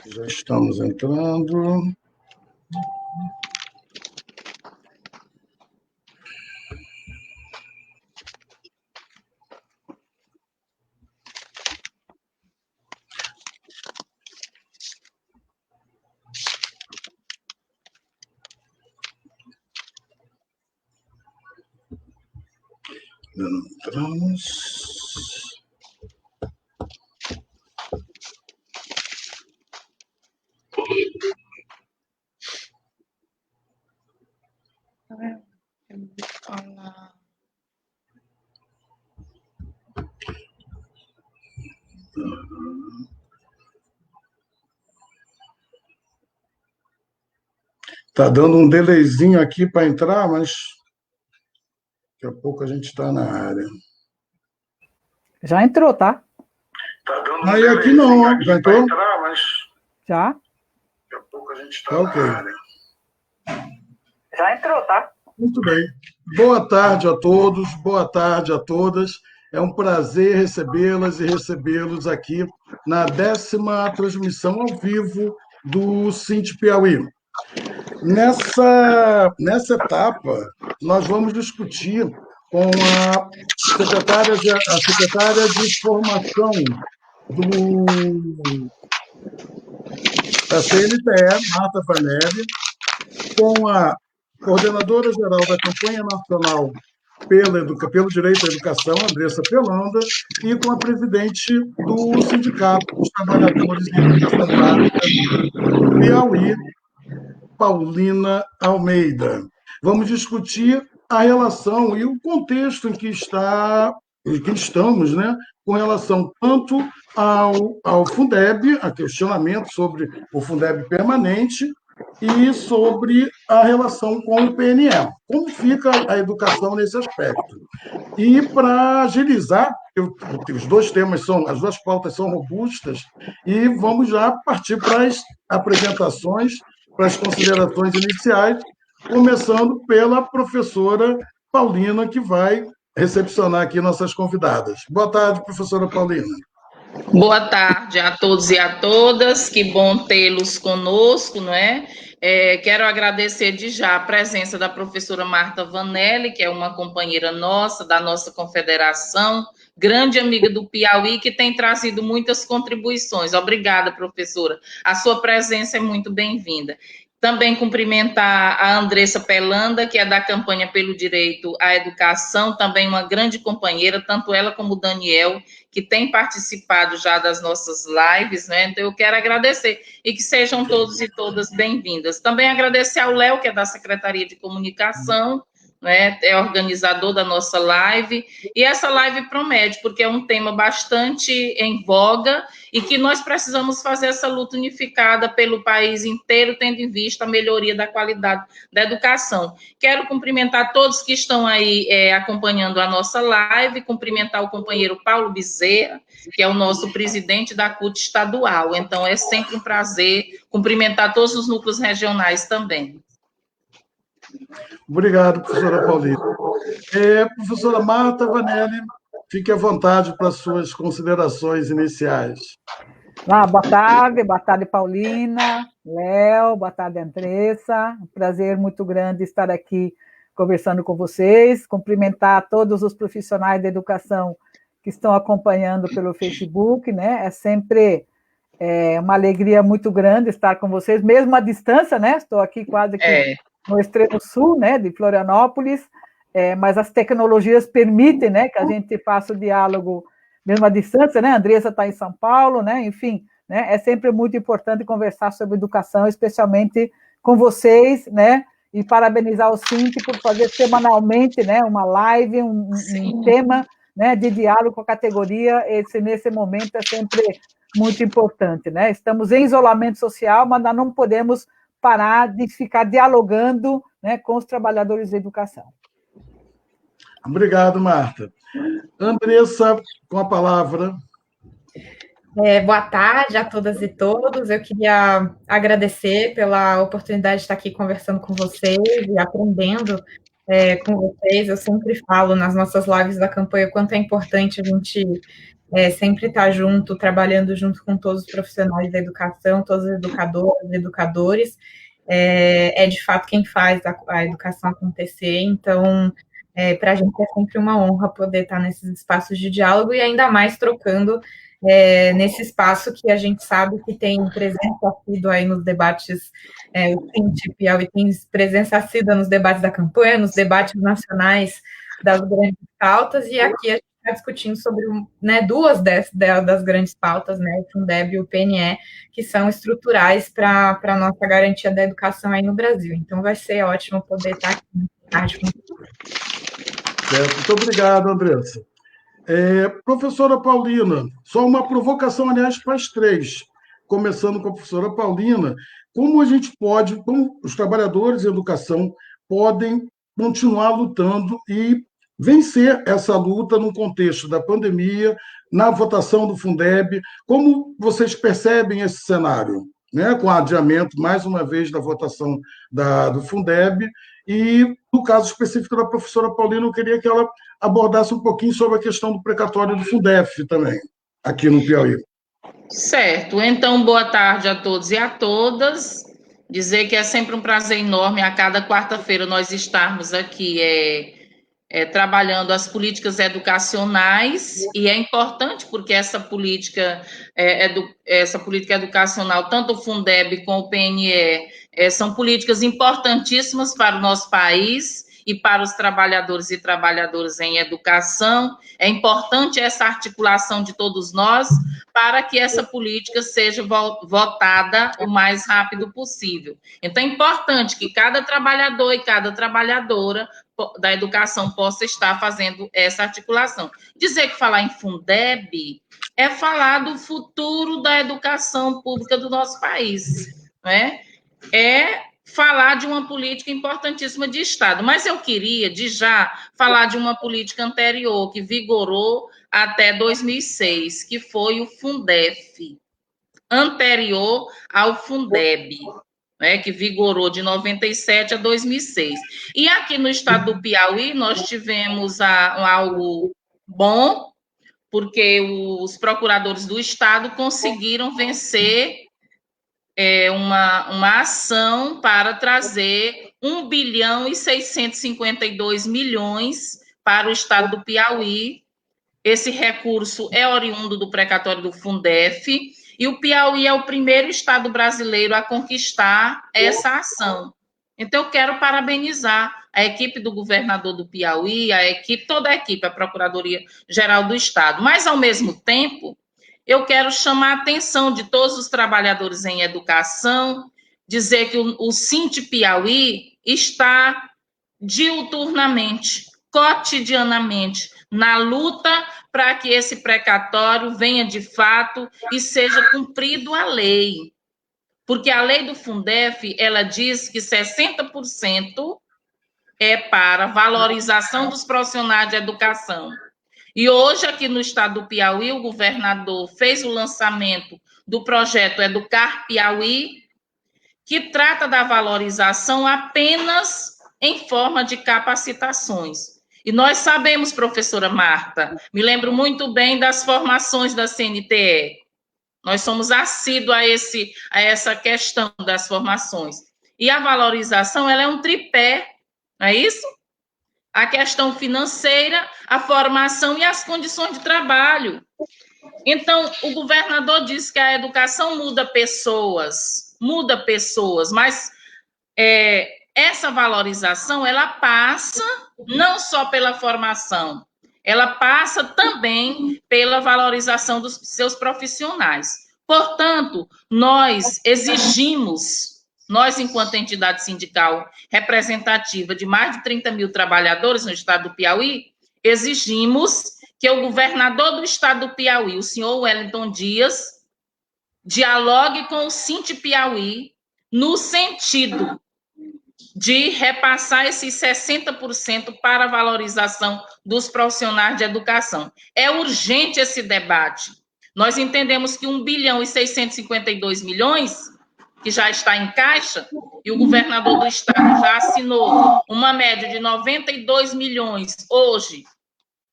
Já estamos entrando. Entramos. Está dando um delayzinho aqui para entrar, mas daqui a pouco a gente está na área. Já entrou, tá? Aí aqui não, já entrou? Já? Daqui a pouco a gente está na área. Já entrou, tá? Muito bem. Boa tarde a todos, boa tarde a todas. É um prazer recebê-las e recebê-los aqui na 10ª transmissão ao vivo do Sint Piauí. Nessa etapa, nós vamos discutir com a secretária de Formação da CNTE, Marta Vanelli, com a coordenadora geral da campanha nacional pelo direito à educação, Andressa Pelanda, e com a presidente do Sindicato dos Trabalhadores em Educação Básica do Piauí, Paulina Almeida. Vamos discutir a relação e o contexto em que estamos, né, com relação tanto ao Fundeb, a questionamento sobre o Fundeb permanente, e sobre a relação com o PNE. Como fica a educação nesse aspecto? E para agilizar, os dois temas as duas pautas são robustas, e vamos já partir para as apresentações, para as considerações iniciais, começando pela professora Paulina, que vai recepcionar aqui nossas convidadas. Boa tarde, professora Paulina. Boa tarde a todos e a todas, que bom tê-los conosco, não é? Quero agradecer de já a presença da professora Marta Vanelli, que é uma companheira nossa, da nossa confederação, grande amiga do Piauí, que tem trazido muitas contribuições. Obrigada, professora. A sua presença é muito bem-vinda. Também cumprimentar a Andressa Pelanda, que é da campanha pelo direito à educação, também uma grande companheira, tanto ela como o Daniel, que tem participado já das nossas lives, né? Então, eu quero agradecer e que sejam todos e todas bem-vindas. Também agradecer ao Léo, que é da Secretaria de Comunicação, né? É organizador da nossa live, e essa live promete, porque é um tema bastante em voga e que nós precisamos fazer essa luta unificada pelo país inteiro, tendo em vista a melhoria da qualidade da educação. Quero cumprimentar todos que estão aí acompanhando a nossa live, cumprimentar o companheiro Paulo Bezerra, que é o nosso presidente da CUT estadual. Então, é sempre um prazer cumprimentar todos os núcleos regionais também. Obrigado, professora Paulina. Professora Marta Vanelli, fique à vontade para suas considerações iniciais. Boa tarde, Paulina, Léo, boa tarde, Andressa. Um prazer muito grande estar aqui conversando com vocês, cumprimentar todos os profissionais da educação que estão acompanhando pelo Facebook, né? É sempre uma alegria muito grande estar com vocês, mesmo à distância, né? Estou aqui quase que no extremo sul, né, de Florianópolis, mas as tecnologias permitem, né, que a gente faça o diálogo mesmo à distância, né? A Andressa está em São Paulo, né? Enfim, né? É sempre muito importante conversar sobre educação, especialmente com vocês, né? E parabenizar o Sint por fazer semanalmente, né, uma live, um tema, né, de diálogo com a categoria. Nesse momento é sempre muito importante, né? Estamos em isolamento social, mas nós não podemos parar de ficar dialogando, né, com os trabalhadores da educação. Obrigado, Marta. Andressa, com a palavra. Boa tarde a todas e todos. Eu queria agradecer pela oportunidade de estar aqui conversando com vocês e aprendendo com vocês. Eu sempre falo nas nossas lives da campanha o quanto é importante a gente sempre estar junto, trabalhando junto com todos os profissionais da educação, todos os educadoras, educadores. É de fato quem faz a educação acontecer. Então, para a gente é sempre uma honra poder estar nesses espaços de diálogo e ainda mais trocando nesse espaço que a gente sabe que tem presença assídua aí nos debates, o CINT Piauí tem presença assídua nos debates da campanha, nos debates nacionais das grandes pautas, e aqui a gente está discutindo sobre duas das grandes pautas, né, o Fundeb e o PNE, que são estruturais para a nossa garantia da educação aí no Brasil. Então, vai ser ótimo poder estar aqui nessa tarde com Certo. Muito obrigado, Andressa. Professora Paulina, só uma provocação, aliás, para as três, começando com a professora Paulina, como os trabalhadores em educação podem continuar lutando e vencer essa luta no contexto da pandemia, na votação do Fundeb, como vocês percebem esse cenário, né, com o adiamento, mais uma vez, da votação do Fundeb, e no caso específico da professora Paulina, eu queria que ela abordasse um pouquinho sobre a questão do precatório do Fundef também, aqui no Piauí. Certo. Então, boa tarde a todos e a todas. Dizer que é sempre um prazer enorme a cada quarta-feira nós estarmos aqui trabalhando as políticas educacionais, e é importante porque essa política educacional, tanto o Fundeb como o PNE, são políticas importantíssimas para o nosso país e para os trabalhadores e trabalhadoras em educação. É importante essa articulação de todos nós para que essa política seja votada o mais rápido possível. Então, é importante que cada trabalhador e cada trabalhadora da educação possa estar fazendo essa articulação. Dizer que falar em Fundeb é falar do futuro da educação pública do nosso país, né? É falar de uma política importantíssima de Estado, mas eu queria, de já, falar de uma política anterior, que vigorou até 2006, que foi o Fundef, anterior ao Fundeb, né, que vigorou de 97 a 2006. E aqui no estado do Piauí, nós tivemos algo bom, porque os procuradores do estado conseguiram vencer uma ação para trazer 1 bilhão e 652 milhões para o estado do Piauí. Esse recurso é oriundo do precatório do Fundef, e o Piauí é o primeiro estado brasileiro a conquistar essa ação. Então, eu quero parabenizar a equipe do governador do Piauí, toda a equipe, a Procuradoria-Geral do Estado. Mas, ao mesmo tempo, eu quero chamar a atenção de todos os trabalhadores em educação, dizer que o CINT Piauí está diuturnamente, cotidianamente, na luta para que esse precatório venha de fato e seja cumprido a lei. Porque a lei do Fundef, ela diz que 60% é para valorização dos profissionais de educação. E hoje, aqui no estado do Piauí, o governador fez o lançamento do projeto Educar Piauí, que trata da valorização apenas em forma de capacitações. E nós sabemos, professora Marta, me lembro muito bem das formações da CNTE. Nós somos assíduos a essa questão das formações. E a valorização, ela é um tripé, não é isso? A questão financeira, a formação e as condições de trabalho. Então, o governador diz que a educação muda pessoas, mas essa valorização, ela passa não só pela formação, ela passa também pela valorização dos seus profissionais. Portanto, nós exigimos, nós, enquanto entidade sindical representativa de mais de 30 mil trabalhadores no estado do Piauí, exigimos que o governador do estado do Piauí, o senhor Wellington Dias, dialogue com o CINT Piauí no sentido de repassar esses 60% para a valorização dos profissionais de educação. É urgente esse debate. Nós entendemos que 1 bilhão e 652 milhões que já está em caixa, e o governador do estado já assinou uma média de 92 milhões hoje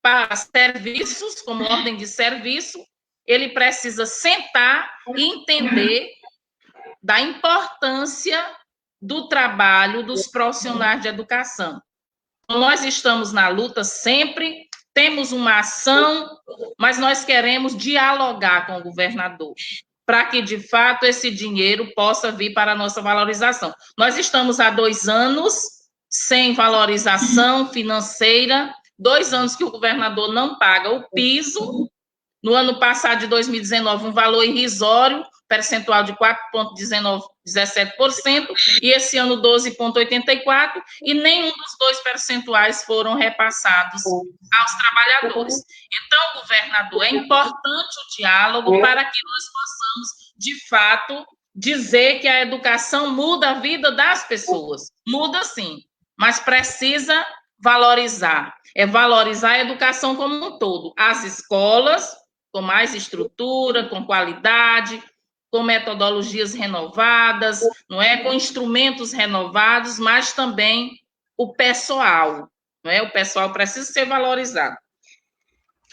para serviços, como ordem de serviço, ele precisa sentar e entender da importância do trabalho dos profissionais de educação. Nós estamos na luta sempre, temos uma ação, mas nós queremos dialogar com o governador, para que, de fato, esse dinheiro possa vir para a nossa valorização. Nós estamos há 2 anos sem valorização financeira, 2 anos que o governador não paga o piso. No ano passado, de 2019, um valor irrisório, percentual de 4,17%, e esse ano 12,84%, e nenhum dos 2 percentuais foram repassados aos trabalhadores. Então, governador, é importante o diálogo para que nós possamos, de fato, dizer que a educação muda a vida das pessoas. Muda sim, mas precisa valorizar. É valorizar a educação como um todo. As escolas, com mais estrutura, com qualidade, com metodologias renovadas, não é? Com instrumentos renovados, mas também o pessoal, não é? O pessoal precisa ser valorizado.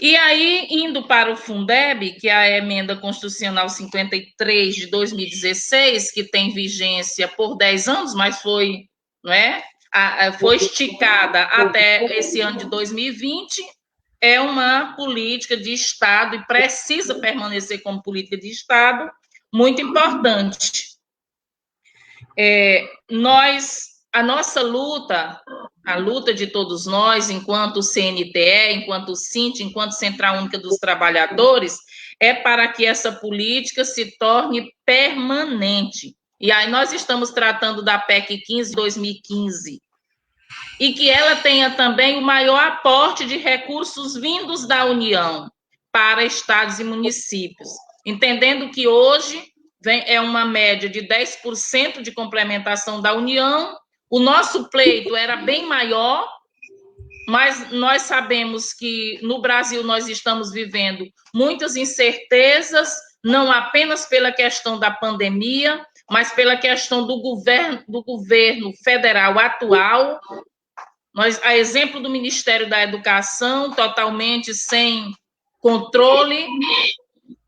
E aí, indo para o Fundeb, que é a emenda constitucional 53 de 2016, que tem vigência por 10 anos, mas foi, não é? Foi esticada até esse ano de 2020, é uma política de Estado e precisa permanecer como política de Estado, muito importante. A nossa luta, a luta de todos nós, enquanto CNTE, enquanto CINT, enquanto Central Única dos Trabalhadores, é para que essa política se torne permanente. E aí nós estamos tratando da PEC 15 de 2015, e que ela tenha também o maior aporte de recursos vindos da União para estados e municípios, entendendo que hoje é uma média de 10% de complementação da União. O nosso pleito era bem maior, mas nós sabemos que no Brasil nós estamos vivendo muitas incertezas, não apenas pela questão da pandemia, mas pela questão do governo federal atual. A exemplo do Ministério da Educação, totalmente sem controle.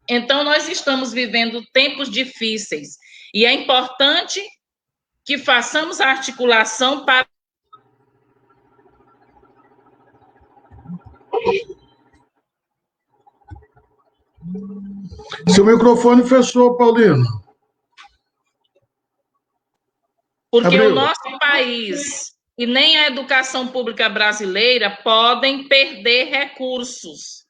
Então, nós estamos vivendo tempos difíceis. E é importante que façamos a articulação para... Seu microfone fechou, Paulino. Porque Abriu. O nosso país e nem a educação pública brasileira podem perder recursos.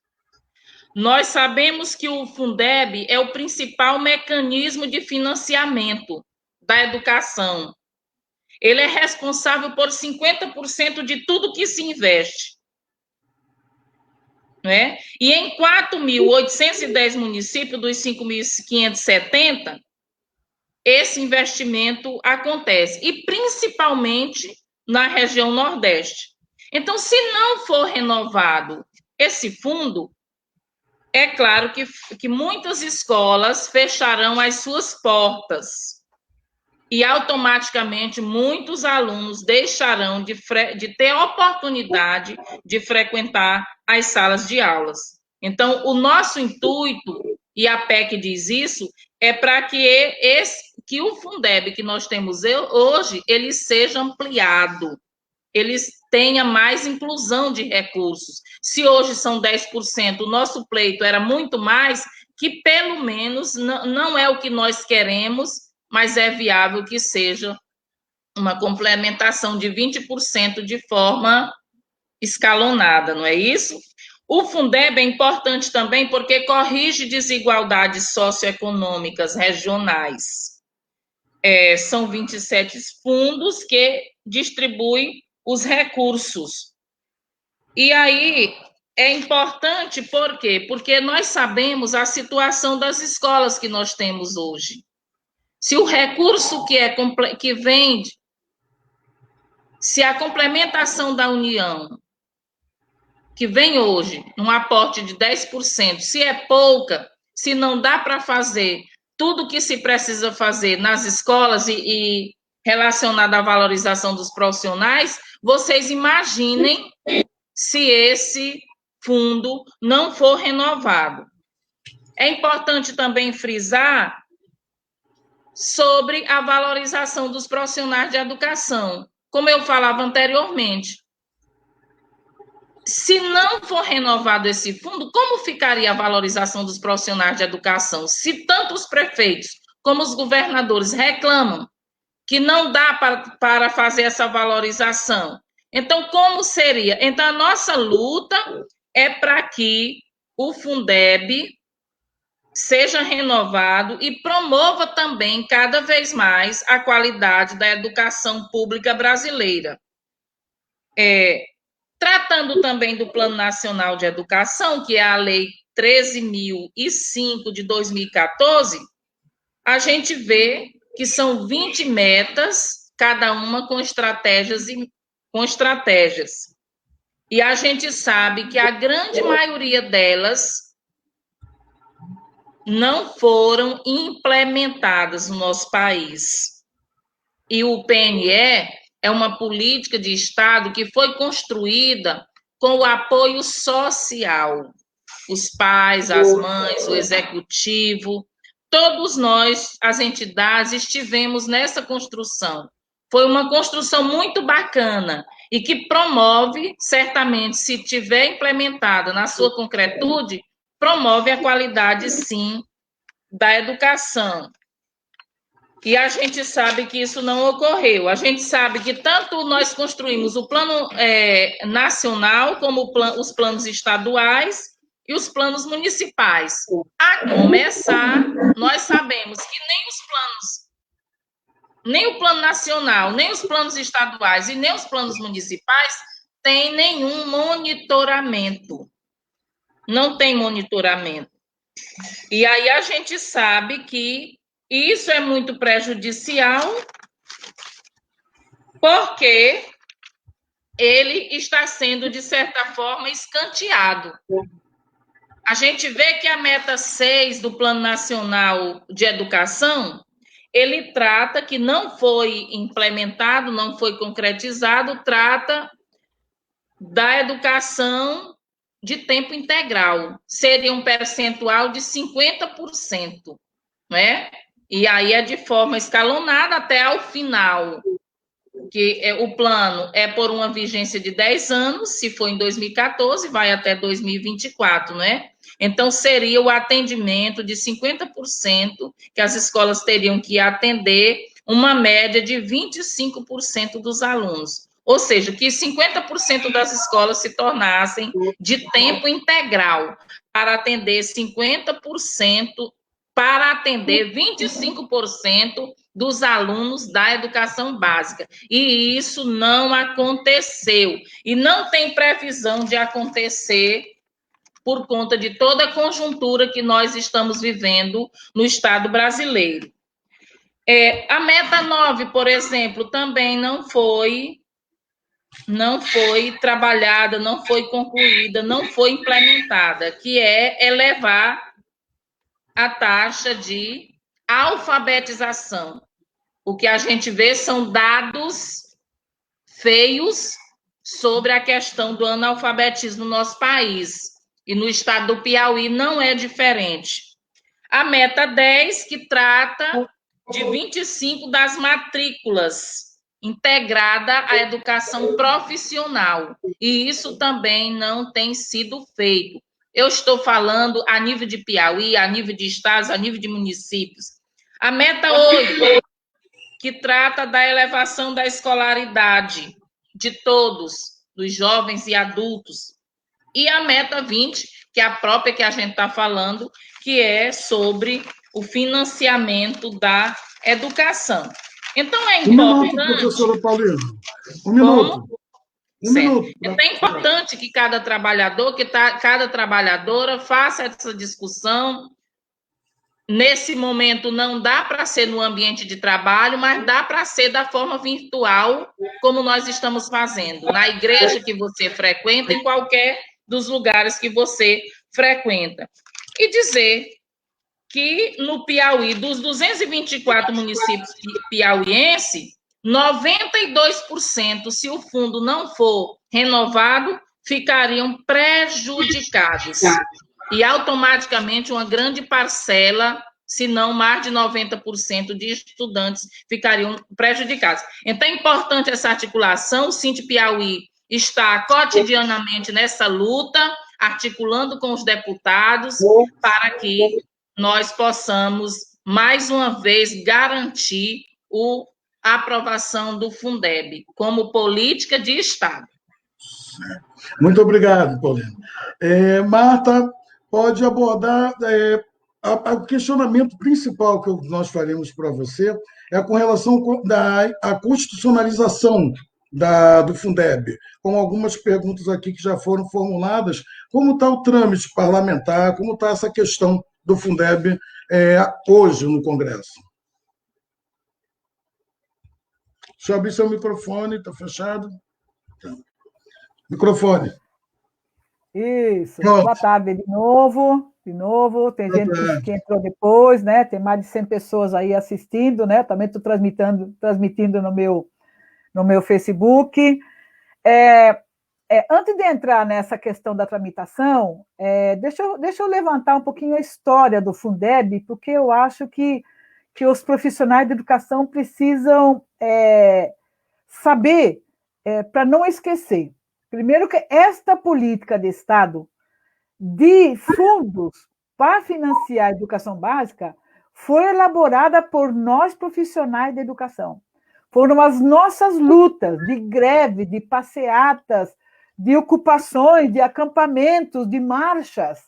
Nós sabemos que o Fundeb é o principal mecanismo de financiamento da educação. Ele é responsável por 50% de tudo que se investe. Né? E em 4.810 municípios dos 5.570, esse investimento acontece, e principalmente na região Nordeste. Então, se não for renovado esse fundo, é claro que muitas escolas fecharão as suas portas e automaticamente muitos alunos deixarão de ter oportunidade de frequentar as salas de aulas. Então, o nosso intuito, e a PEC diz isso, é para que o Fundeb que nós temos hoje, ele seja ampliado, ele tenha mais inclusão de recursos. Se hoje são 10%, o nosso pleito era muito mais, que pelo menos não é o que nós queremos, mas é viável que seja uma complementação de 20% de forma escalonada, não é isso? O Fundeb é importante também porque corrige desigualdades socioeconômicas regionais. São 27 fundos que distribuem os recursos. E aí é importante por quê? Porque nós sabemos a situação das escolas que nós temos hoje. Se o recurso que vem, se a complementação da União, que vem hoje, num aporte de 10%, se é pouca, se não dá para fazer tudo que se precisa fazer nas escolas e relacionado à valorização dos profissionais, vocês imaginem se esse fundo não for renovado. É importante também frisar sobre a valorização dos profissionais de educação. Como eu falava anteriormente, se não for renovado esse fundo, como ficaria a valorização dos profissionais de educação? Se tanto os prefeitos como os governadores reclamam que não dá para fazer essa valorização, então como seria? Então a nossa luta é para que o Fundeb seja renovado e promova também cada vez mais a qualidade da educação pública brasileira. Tratando também do Plano Nacional de Educação, que é a Lei 13.005 de 2014, a gente vê que são 20 metas, cada uma com estratégias. E a gente sabe que a grande maioria delas não foram implementadas no nosso país. E o PNE é uma política de Estado que foi construída com o apoio social. Os pais, as mães, o executivo, todos nós, as entidades, estivemos nessa construção. Foi uma construção muito bacana e que promove, certamente, se tiver implementada na sua concretude, promove a qualidade, sim, da educação. E a gente sabe que isso não ocorreu. A gente sabe que tanto nós construímos o plano nacional, como os planos estaduais e os planos municipais. A começar, nós sabemos que nem o plano nacional, nem os planos estaduais e nem os planos municipais têm nenhum monitoramento. Não tem monitoramento. E aí a gente sabe que isso é muito prejudicial, porque ele está sendo, de certa forma, escanteado. A gente vê que a meta 6 do Plano Nacional de Educação, ele trata, que não foi implementado, não foi concretizado, trata da educação de tempo integral. Seria um percentual de 50%, né? E aí é de forma escalonada até ao final, que o plano é por uma vigência de 10 anos, se for em 2014, vai até 2024, né? Então, seria o atendimento de 50%, que as escolas teriam que atender uma média de 25% dos alunos. Ou seja, que 50% das escolas se tornassem de tempo integral, para atender 50%, para atender 25% dos alunos da educação básica. E isso não aconteceu. E não tem previsão de acontecer por conta de toda a conjuntura que nós estamos vivendo no Estado brasileiro. A meta 9, por exemplo, também não foi trabalhada, não foi concluída, não foi implementada, que é elevar a taxa de alfabetização. O que a gente vê são dados feios sobre a questão do analfabetismo no nosso país. E no estado do Piauí não é diferente. A meta 10, que trata de 25% das matrículas integrada à educação profissional. E isso também não tem sido feito. Eu estou falando a nível de Piauí, a nível de estados, a nível de municípios. A meta 8, que trata da elevação da escolaridade de todos, dos jovens e adultos. E a meta 20, que é a própria que a gente está falando, que é sobre o financiamento da educação. Então, é importante... Um minuto, professora Paulina. Um minuto. Um minuto. Então, é importante que cada trabalhador, cada trabalhadora faça essa discussão. Nesse momento, não dá para ser no ambiente de trabalho, mas dá para ser da forma virtual, como nós estamos fazendo, na igreja que você frequenta, em qualquer dos lugares que você frequenta. E dizer que no Piauí, dos 224 municípios piauienses, 92%, se o fundo não for renovado, ficariam prejudicados. E automaticamente uma grande parcela, se não mais de 90% de estudantes ficariam prejudicados. Então é importante essa articulação, o Sinte Piauí está cotidianamente nessa luta, articulando com os deputados para que nós possamos, mais uma vez, garantir a aprovação do Fundeb como política de Estado. Muito obrigado, Paulina. Marta, pode abordar o questionamento principal que nós faremos para você é com relação à constitucionalização do Fundeb, com algumas perguntas aqui que já foram formuladas. Como está o trâmite parlamentar, como está essa questão do Fundeb hoje no Congresso? Deixa eu abrir seu microfone, está fechado? Tá. Microfone. Isso. Pronto. Boa tarde de novo. Tem gente que entrou depois, né? Tem mais de 100 pessoas aí assistindo, né? Também estou transmitindo no meu Facebook. Antes de entrar nessa questão da tramitação, deixa eu levantar um pouquinho a história do Fundeb, porque eu acho que os profissionais de educação precisam saber, para não esquecer. Primeiro que esta política de Estado de fundos para financiar a educação básica foi elaborada por nós profissionais de educação. Foram as nossas lutas de greve, de passeatas, de ocupações, de acampamentos, de marchas,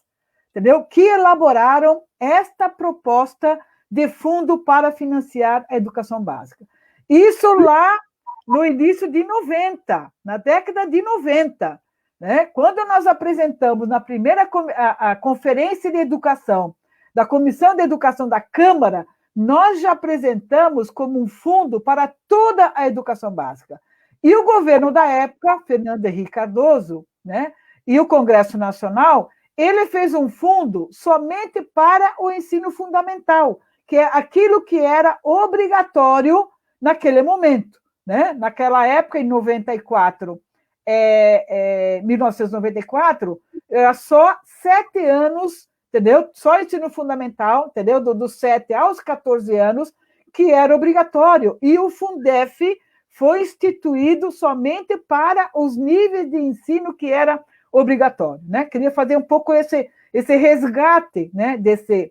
entendeu? Que elaboraram esta proposta de fundo para financiar a educação básica. Isso lá no início de 90, na década de 90, né? Quando nós apresentamos na primeira a Conferência de Educação, da Comissão de Educação da Câmara, nós já apresentamos como um fundo para toda a educação básica. E o governo da época, Fernando Henrique Cardoso, né, e o Congresso Nacional, ele fez um fundo somente para o ensino fundamental, que é aquilo que era obrigatório naquele momento. Né? Naquela época, em 1994, era só 7 anos, entendeu? Só ensino fundamental, entendeu? Dos 7 aos 14 anos, que era obrigatório. E o Fundef foi instituído somente para os níveis de ensino que era obrigatório. Né? Queria fazer um pouco esse resgate, né, desse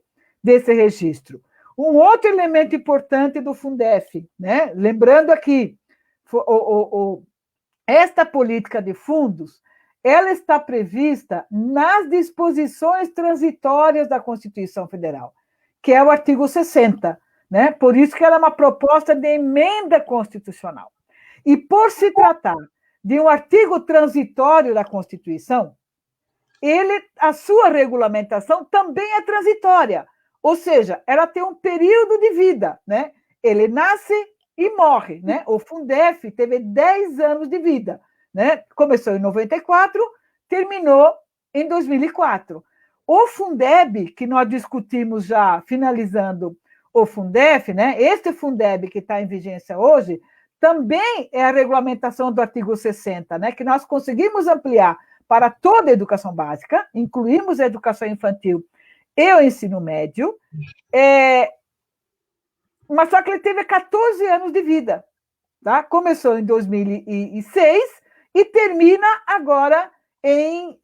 registro. Um outro elemento importante do Fundef, né? Lembrando aqui, esta política de fundos, ela está prevista nas disposições transitórias da Constituição Federal, que é o artigo 60, né? Por isso que ela é uma proposta de emenda constitucional. E por se tratar de um artigo transitório da Constituição, a sua regulamentação também é transitória, ou seja, ela tem um período de vida, né? Ele nasce e morre, né? O Fundef teve 10 anos de vida, né? Começou em 94, terminou em 2004. O Fundeb, que nós discutimos já finalizando o Fundef, né? Este Fundeb que está em vigência hoje, também é a regulamentação do artigo 60, né? Que nós conseguimos ampliar para toda a educação básica, incluímos a educação infantil e o ensino médio, mas só que ele teve 14 anos de vida, tá? Começou em 2006 e termina agora em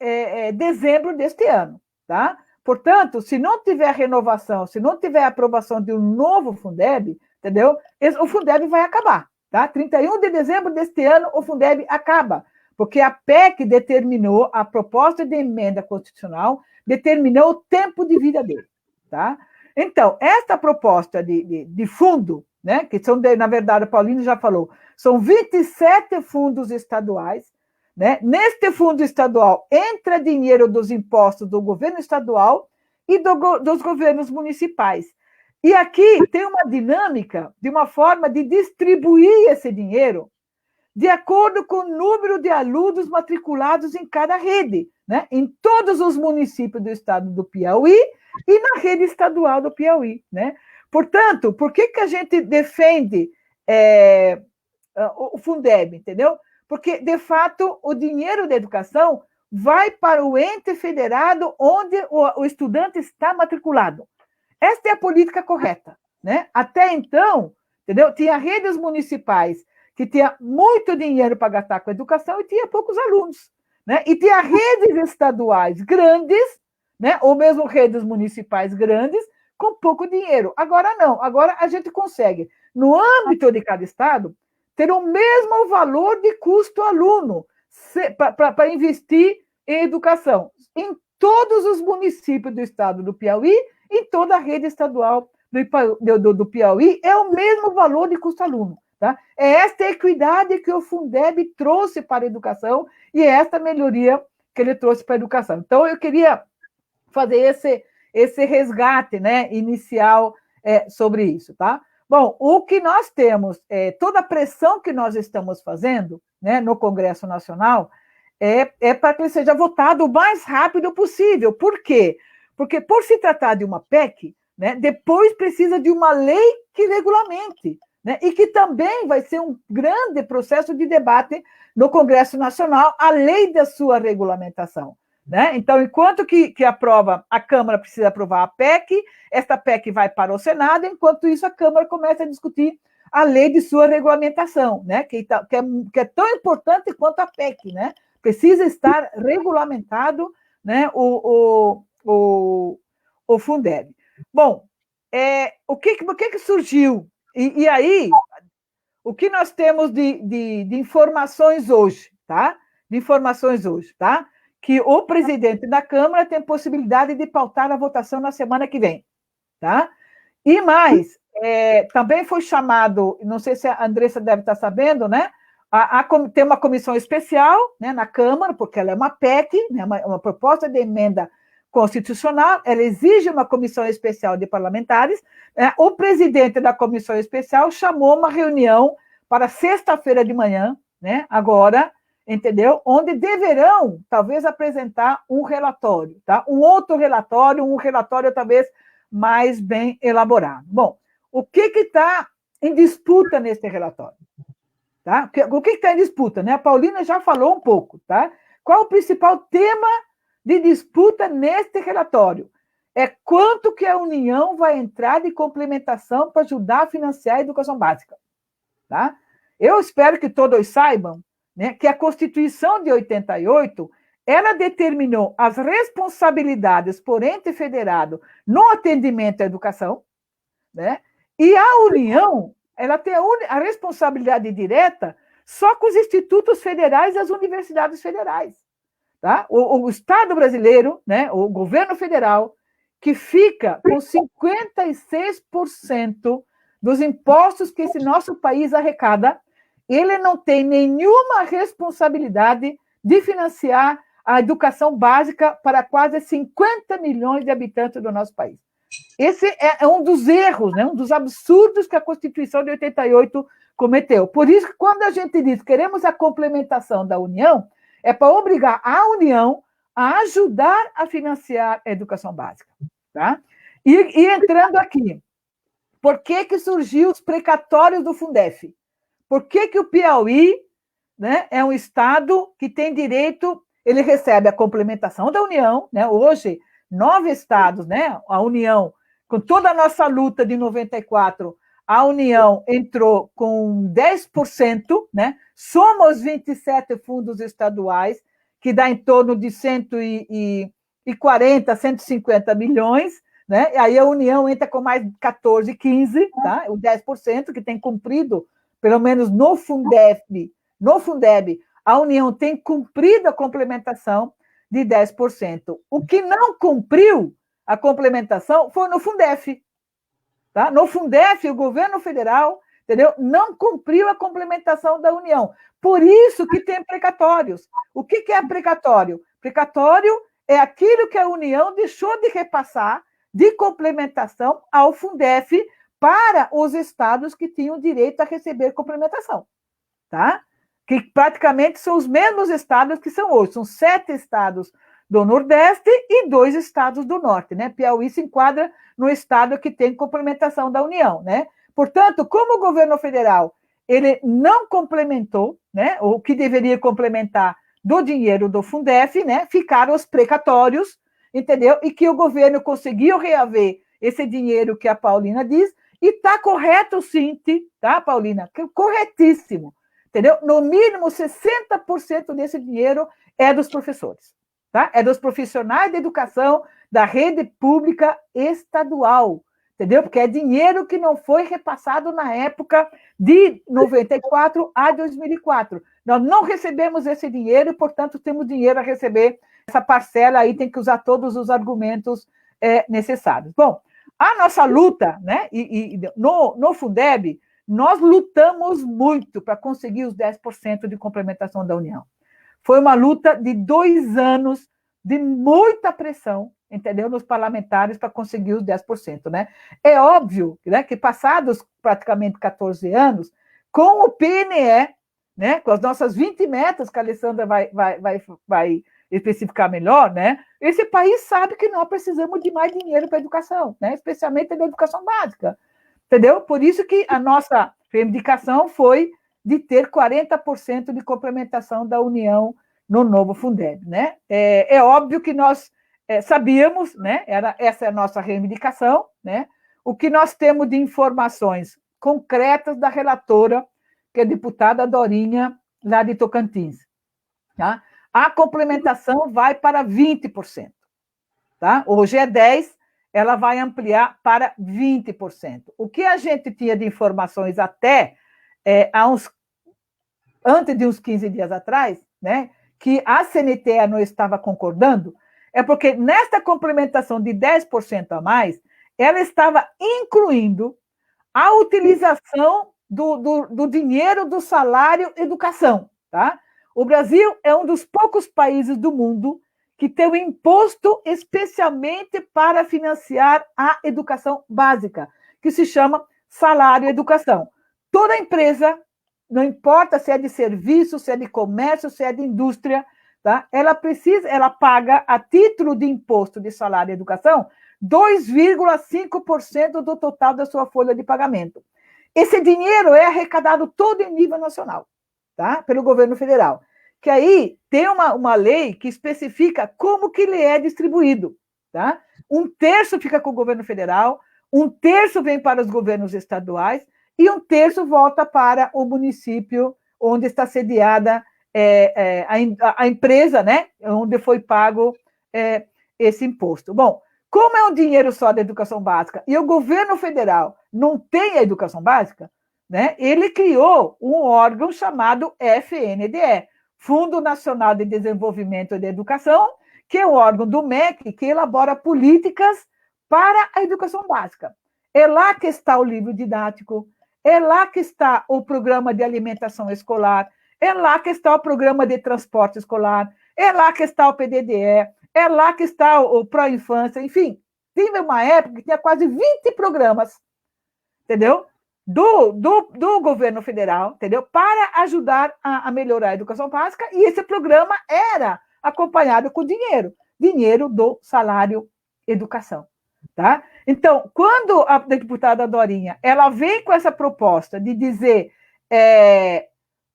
dezembro deste ano, tá? Portanto, se não tiver renovação, se não tiver aprovação de um novo Fundeb, entendeu? O Fundeb vai acabar, tá? 31 de dezembro deste ano, o Fundeb acaba, porque a PEC determinou, a proposta de emenda constitucional determinou o tempo de vida dele, tá? Então, esta proposta de fundo, né, que são, na verdade, o Paulino já falou, são 27 fundos estaduais, né? Neste fundo estadual entra dinheiro dos impostos do governo estadual e dos governos municipais. E aqui tem uma dinâmica de uma forma de distribuir esse dinheiro de acordo com o número de alunos matriculados em cada rede, né? Em todos os municípios do estado do Piauí e na rede estadual do Piauí, né? Portanto, por que a gente defende o Fundeb, entendeu? Porque, de fato, o dinheiro da educação vai para o ente federado onde o estudante está matriculado. Esta é a política correta, né? Até então, entendeu? Tinha redes municipais que tinha muito dinheiro para gastar com a educação e tinha poucos alunos, né? E tinha redes estaduais grandes, né? Ou mesmo redes municipais grandes com pouco dinheiro. Agora não, agora a gente consegue, no âmbito de cada estado, ter o mesmo valor de custo aluno para investir em educação em todos os municípios do estado do Piauí, em toda a rede estadual do Piauí, é o mesmo valor de custo aluno. Tá? É esta equidade que o Fundeb trouxe para a educação e é esta melhoria que ele trouxe para a educação. Então, eu queria fazer esse resgate, né, inicial sobre isso. Tá? Bom, o que nós temos, toda a pressão que nós estamos fazendo, né, no Congresso Nacional, é para que ele seja votado o mais rápido possível. Por quê? Porque, por se tratar de uma PEC, né, depois precisa de uma lei que regulamente, né, e que também vai ser um grande processo de debate no Congresso Nacional, a lei da sua regulamentação. Né? Então, enquanto que a Câmara precisa aprovar a PEC, esta PEC vai para o Senado, enquanto isso a Câmara começa a discutir a lei de sua regulamentação, né? que é tão importante quanto a PEC, né? Precisa estar regulamentado, né, o Fundeb. Bom, por que surgiu? E aí, o que nós temos de informações hoje, tá? De informações hoje, tá? Que o presidente da Câmara tem possibilidade de pautar a votação na semana que vem, tá? E mais, também foi chamado, não sei se a Andressa deve estar sabendo, né? Tem uma comissão especial, né, na Câmara, porque ela é uma PEC, né, uma proposta de emenda constitucional, ela exige uma comissão especial de parlamentares. O presidente da comissão especial chamou uma reunião para sexta-feira de manhã, né, agora, entendeu? Onde deverão, talvez, apresentar um relatório, tá? Um relatório talvez mais bem elaborado. Bom, o que está em disputa nesse relatório? Tá? O que está em disputa? Né? A Paulina já falou um pouco. Tá? Qual o principal tema de disputa neste relatório? É quanto que a União vai entrar de complementação para ajudar a financiar a educação básica. Tá? Eu espero que todos saibam, né, que a Constituição de 88 ela determinou as responsabilidades por ente federado no atendimento à educação, né? E a União ela tem a responsabilidade direta só com os institutos federais e as universidades federais. Tá? O Estado brasileiro, né, o governo federal, que fica com 56% dos impostos que esse nosso país arrecada, ele não tem nenhuma responsabilidade de financiar a educação básica para quase 50 milhões de habitantes do nosso país. Esse é um dos erros, né? Um dos absurdos que a Constituição de 88 cometeu. Por isso que, quando a gente diz que queremos a complementação da União, é para obrigar a União a ajudar a financiar a educação básica. Tá? E entrando aqui, por que surgiu os precatórios do Fundef? Por que o Piauí, né, é um estado que tem direito, ele recebe a complementação da União, né? Hoje, 9 estados, né? A União, com toda a nossa luta de 94, a União entrou com 10%, né? Somos 27 fundos estaduais, que dá em torno de 140, 150 milhões, né? E aí a União entra com mais 14, 15, tá? O 10% que tem cumprido, pelo menos no Fundeb, a União tem cumprido a complementação de 10%. O que não cumpriu a complementação foi no Fundef. Tá? No Fundef, o governo federal, entendeu, não cumpriu a complementação da União. Por isso que tem precatórios. O que é precatório? Precatório é aquilo que a União deixou de repassar de complementação ao Fundef para os estados que tinham direito a receber complementação. Tá? Que praticamente são os mesmos estados que são hoje. São 7 estados do Nordeste e 2 estados do Norte, né? Piauí se enquadra no estado que tem complementação da União, né? Portanto, como o governo federal ele não complementou, né, o que deveria complementar do dinheiro do Fundef, né, ficaram os precatórios, entendeu? E que o governo conseguiu reaver esse dinheiro que a Paulina diz, e está correto sim, tá, Paulina? Corretíssimo, entendeu? No mínimo 60% desse dinheiro é dos professores, tá? É dos profissionais de educação da rede pública estadual, entendeu? Porque é dinheiro que não foi repassado na época de 94 a 2004. Nós não recebemos esse dinheiro e, portanto, temos dinheiro a receber essa parcela aí, tem que usar todos os argumentos necessários. Bom, a nossa luta, né, no Fundeb, nós lutamos muito para conseguir os 10% de complementação da União. Foi uma luta de 2 anos de muita pressão, entendeu? Nos parlamentares para conseguir os 10%, né? É óbvio, né, que passados praticamente 14 anos, com o PNE, né, com as nossas 20 metas que a Alessandra vai especificar melhor, né? Esse país sabe que nós precisamos de mais dinheiro para a educação, né? Especialmente na educação básica, entendeu? Por isso que a nossa reivindicação foi de ter 40% de complementação da União no novo Fundeb, né? É óbvio que nós sabíamos, né? Essa é a nossa reivindicação, né? O que nós temos de informações concretas da relatora, que é a deputada Dorinha, lá de Tocantins, tá? A complementação vai para 20%, tá? Hoje é 10%, ela vai ampliar para 20%. O que a gente tinha de informações até antes de uns 15 dias atrás, né, que a CNTE não estava concordando, é porque nesta complementação de 10% a mais, ela estava incluindo a utilização do dinheiro do salário educação, tá? O Brasil é um dos poucos países do mundo que tem um imposto especialmente para financiar a educação básica, que se chama salário educação. Toda empresa, não importa se é de serviço, se é de comércio, se é de indústria, tá? Ela paga, a título de imposto de salário educação, 2,5% do total da sua folha de pagamento. Esse dinheiro é arrecadado todo em nível nacional, tá? Pelo governo federal. Que aí tem uma lei que especifica como que ele é distribuído, tá? 1/3 fica com o governo federal, 1/3 vem para os governos estaduais e 1/3 volta para o município onde está sediada a empresa, né? Onde foi pago esse imposto. Bom, como é um dinheiro só da educação básica e o governo federal não tem a educação básica, né? Ele criou um órgão chamado FNDE, Fundo Nacional de Desenvolvimento da Educação, que é o órgão do MEC que elabora políticas para a educação básica. É lá que está o livro didático, é lá que está o programa de alimentação escolar, é lá que está o programa de transporte escolar, é lá que está o PDDE, é lá que está o Pró-Infância, enfim. Teve uma época que tinha quase 20 programas, entendeu? Do governo federal, entendeu? Para ajudar a melhorar a educação básica, e esse programa era acompanhado com dinheiro do salário educação, tá? Então, quando a deputada Dorinha, ela vem com essa proposta de dizer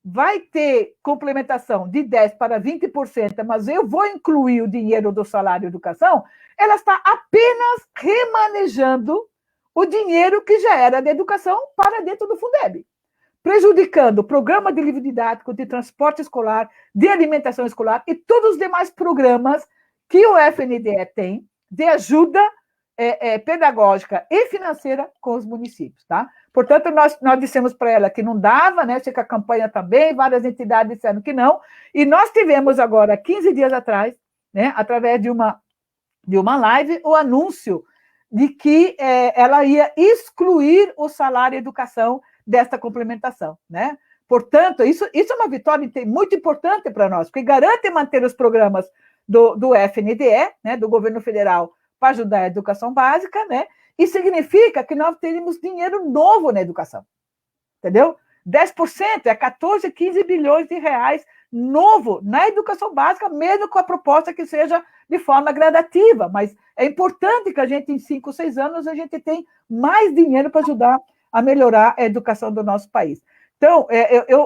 vai ter complementação de 10% para 20%, mas eu vou incluir o dinheiro do salário educação, ela está apenas remanejando o dinheiro que já era de educação para dentro do Fundeb, prejudicando o programa de livro didático, de transporte escolar, de alimentação escolar e todos os demais programas que o FNDE tem de ajuda pedagógica e financeira com os municípios, tá? Portanto, nós dissemos para ela que não dava, né? Sei que a campanha também, várias entidades disseram que não, e nós tivemos agora, 15 dias atrás, né, através de uma live, o anúncio de que ela ia excluir o salário educação desta complementação, né? Portanto, isso é uma vitória muito importante para nós, porque garante manter os programas do FNDE, né, do governo federal, para ajudar a educação básica, né? E significa que nós teremos dinheiro novo na educação, entendeu? 10% é 14, 15 bilhões de reais novo na educação básica, mesmo com a proposta que seja de forma gradativa, mas é importante que a gente, em 5, 6 anos, a gente tenha mais dinheiro para ajudar a melhorar a educação do nosso país. Então,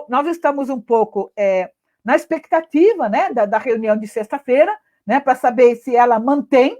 nós estamos um pouco na expectativa, né, da reunião de sexta-feira, né, para saber se ela mantém,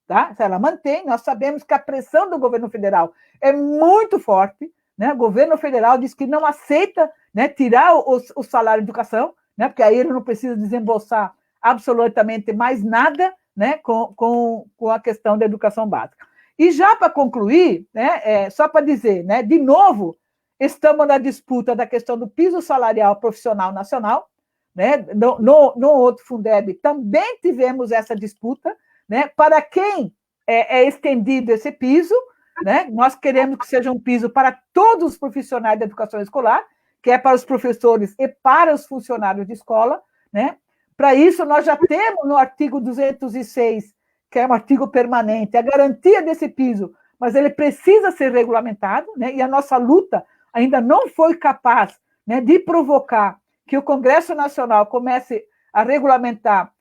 tá? Se ela mantém. Nós sabemos que a pressão do governo federal é muito forte, né? O governo federal diz que não aceita, né, tirar o salário de educação, né, porque aí ele não precisa desembolsar absolutamente mais nada, né, com a questão da educação básica. E já para concluir, né, só para dizer, né, de novo, estamos na disputa da questão do piso salarial profissional nacional, né? No outro Fundeb também tivemos essa disputa, né, para quem é estendido esse piso, né? Nós queremos que seja um piso para todos os profissionais da educação escolar, que é para os professores e para os funcionários de escola, né? Para isso, nós já temos no artigo 206, que é um artigo permanente, a garantia desse piso, mas ele precisa ser regulamentado, né? E a nossa luta ainda não foi capaz, né, de provocar que o Congresso Nacional comece a regulamentar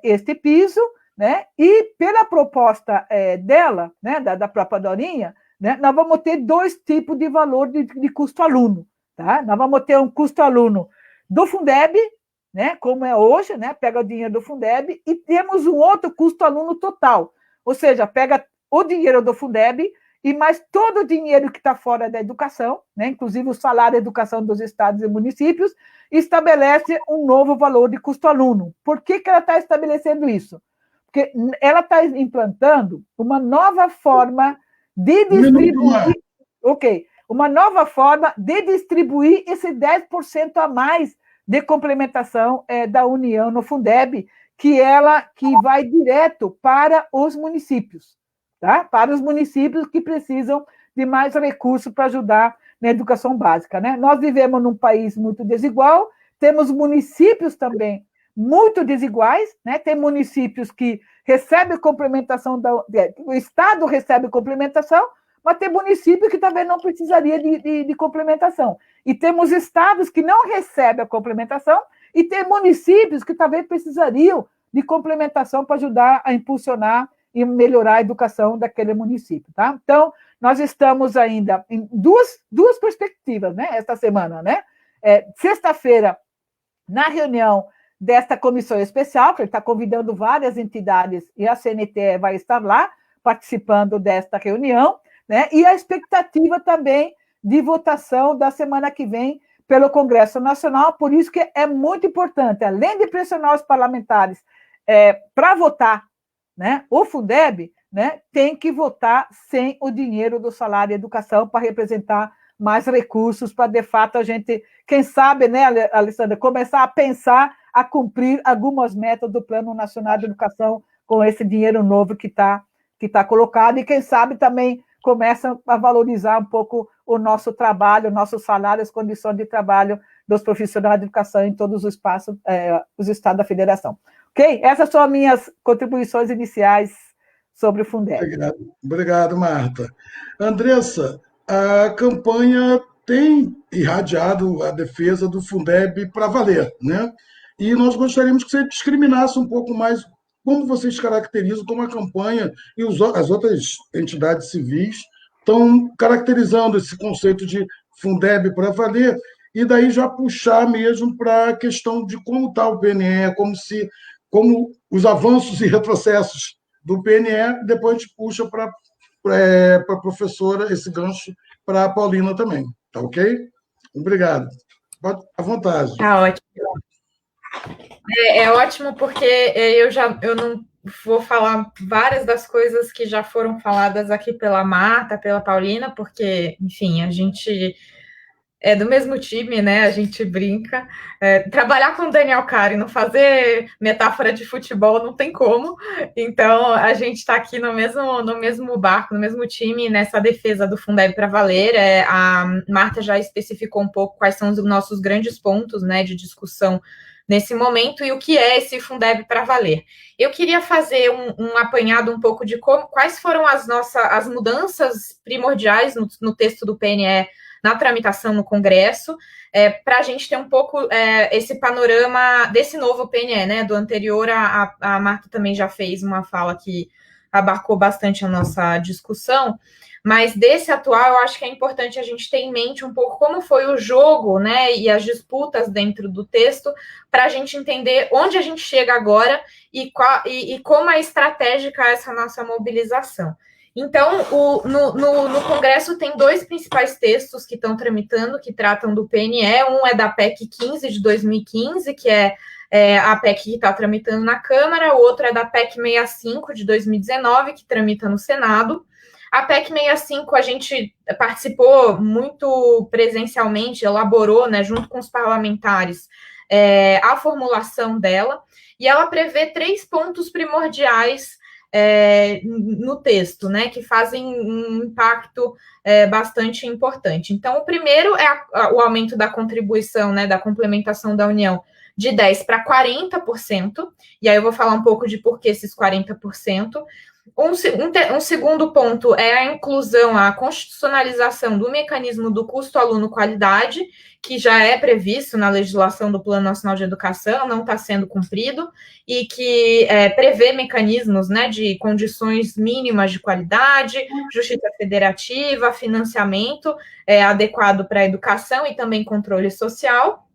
este piso, né? E pela proposta dela, né, da própria Dorinha, né, nós vamos ter 2 tipos de valor de custo aluno. Tá? Nós vamos ter um custo aluno do Fundeb, né, como é hoje, né, pega o dinheiro do Fundeb, e temos um outro custo aluno total, ou seja, pega o dinheiro do Fundeb e mais todo o dinheiro que está fora da educação, né, inclusive o salário da educação dos estados e municípios, e estabelece um novo valor de custo aluno. Por que ela está estabelecendo isso? Porque ela está implantando uma nova forma de distribuir... Uma nova forma de distribuir esse 10% a mais de complementação da União no Fundeb, que vai direto para os municípios, tá? Para os municípios que precisam de mais recursos para ajudar na educação básica, né? Nós vivemos num país muito desigual, temos municípios também muito desiguais, né? Tem municípios que recebem complementação, o Estado recebe complementação, mas tem município que também não precisaria de complementação. E temos estados que não recebem a complementação e tem municípios que também precisariam de complementação para ajudar a impulsionar e melhorar a educação daquele município. Tá? Então, nós estamos ainda em duas perspectivas, né, esta semana. Né? Sexta-feira, na reunião desta comissão especial, que ele está convidando várias entidades e a CNTE vai estar lá participando desta reunião, né? E a expectativa também de votação da semana que vem pelo Congresso Nacional, por isso que é muito importante, além de pressionar os parlamentares para votar, né, o Fundeb, né, tem que votar sem o dinheiro do salário e educação para representar mais recursos, para, de fato, a gente, quem sabe, né, Alessandra, começar a pensar, a cumprir algumas metas do Plano Nacional de Educação com esse dinheiro novo que tá colocado, e quem sabe também começam a valorizar um pouco o nosso trabalho, o nosso salário, as condições de trabalho dos profissionais de educação em todos os espaços, os estados da federação. Ok? Essas são as minhas contribuições iniciais sobre o Fundeb. Obrigado, Marta. Andressa, a campanha tem irradiado a defesa do Fundeb para valer, né? E nós gostaríamos que você discriminasse um pouco mais como vocês caracterizam, como a campanha e as outras entidades civis estão caracterizando esse conceito de Fundeb para valer, e daí já puxar mesmo para a questão de como está o PNE, como os avanços e retrocessos do PNE, depois a gente puxa para a professora esse gancho para a Paulina também, tá ok? Obrigado. À vontade. Tá ótimo. É ótimo porque eu não vou falar várias das coisas que já foram faladas aqui pela Marta, pela Paulina, porque, enfim, a gente é do mesmo time, né? A gente brinca. Trabalhar com o Daniel Cari, não fazer metáfora de futebol, não tem como. Então, a gente está aqui no mesmo barco, no mesmo time, nessa defesa do Fundeb para valer. A Marta já especificou um pouco quais são os nossos grandes pontos, né, de discussão nesse momento e o que é esse Fundeb para valer. Eu queria fazer um apanhado um pouco de quais foram as mudanças primordiais no texto do PNE na tramitação no Congresso, para a gente ter um pouco esse panorama desse novo PNE, né? Do anterior, a Marta também já fez uma fala que abarcou bastante a nossa discussão, mas desse atual, eu acho que é importante a gente ter em mente um pouco como foi o jogo, né, e as disputas dentro do texto, para a gente entender onde a gente chega agora e como é estratégica essa nossa mobilização. Então, no Congresso tem 2 principais textos que estão tramitando, que tratam do PNE. Um é da PEC 15 de 2015, que é a PEC que está tramitando na Câmara, o outro é da PEC 65 de 2019, que tramita no Senado. A PEC 65 a gente participou muito presencialmente, elaborou, né, junto com os parlamentares, a formulação dela, e ela prevê 3 pontos primordiais no texto, né, que fazem um impacto bastante importante. Então, o primeiro é o aumento da contribuição, né, da complementação da União, de 10% para 40%, e aí eu vou falar um pouco de por que esses 40%. Um segundo ponto é a inclusão, a constitucionalização do mecanismo do custo aluno-qualidade, que já é previsto na legislação do Plano Nacional de Educação, não está sendo cumprido, e que prevê mecanismos, né, de condições mínimas de qualidade, justiça federativa, financiamento adequado para a educação e também controle social.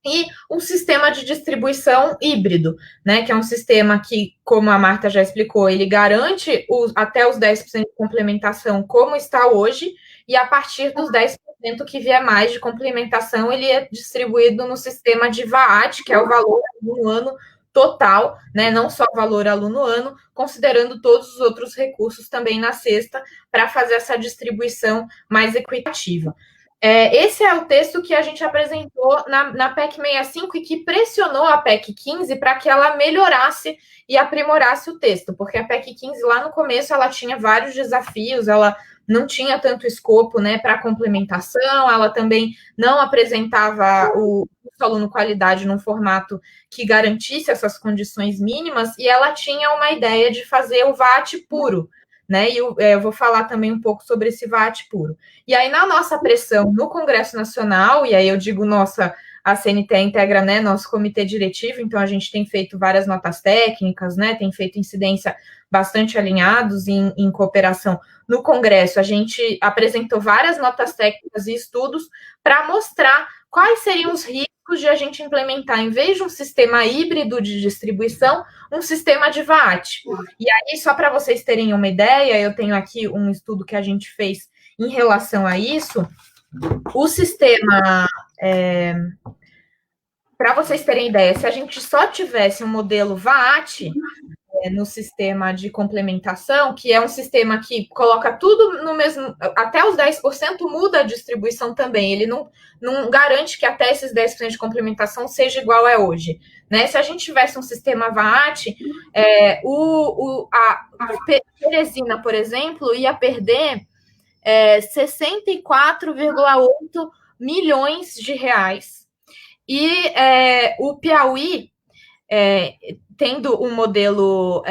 E um sistema de distribuição híbrido, né, que é um sistema que, como a Marta já explicou, ele garante até os 10% de complementação como está hoje, e a partir dos 10% que vier mais de complementação, ele é distribuído no sistema de VAAT, que é o valor aluno ano total, né, não só valor aluno ano, considerando todos os outros recursos também na cesta, para fazer essa distribuição mais equitativa. Esse é o texto que a gente apresentou na PEC 65 e que pressionou a PEC 15 para que ela melhorasse e aprimorasse o texto, porque a PEC 15 lá no começo ela tinha vários desafios, ela não tinha tanto escopo, né, para complementação, ela também não apresentava o aluno qualidade num formato que garantisse essas condições mínimas, e ela tinha uma ideia de fazer o VAT puro, né? E eu vou falar também um pouco sobre esse VAT puro. E aí, na nossa pressão no Congresso Nacional, e aí eu digo nossa, a CNTE integra, né, nosso comitê diretivo, então a gente tem feito várias notas técnicas, né, tem feito incidência bastante alinhados em cooperação no Congresso. A gente apresentou várias notas técnicas e estudos para mostrar quais seriam os riscos de a gente implementar, em vez de um sistema híbrido de distribuição, um sistema de VAT. E aí, só para vocês terem uma ideia, eu tenho aqui um estudo que a gente fez em relação a isso. O sistema, para vocês terem ideia, se a gente só tivesse um modelo VAT no sistema de complementação, que é um sistema que coloca tudo no mesmo, até os 10% muda a distribuição também, ele não garante que até esses 10% de complementação seja igual a hoje, né? Se a gente tivesse um sistema VAT, a Teresina, por exemplo, ia perder 64,8 milhões de reais, e o Piauí, tendo um modelo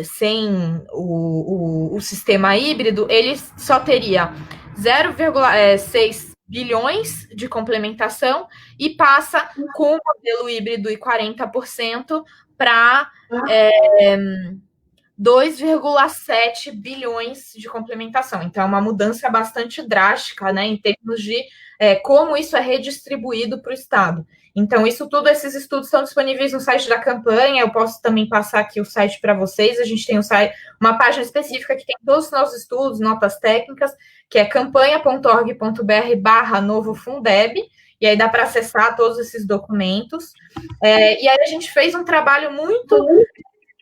sem o sistema híbrido, ele só teria 0,6 bilhões de complementação e passa com o modelo híbrido e 40% para 2,7 bilhões de complementação. Então, é uma mudança bastante drástica, né, em termos de como isso é redistribuído para o Estado. Então, isso tudo, esses estudos estão disponíveis no site da campanha, eu posso também passar aqui o site para vocês, a gente tem uma página específica que tem todos os nossos estudos, notas técnicas, que é campanha.org.br/novofundeb, e aí dá para acessar todos esses documentos. E aí a gente fez um trabalho muito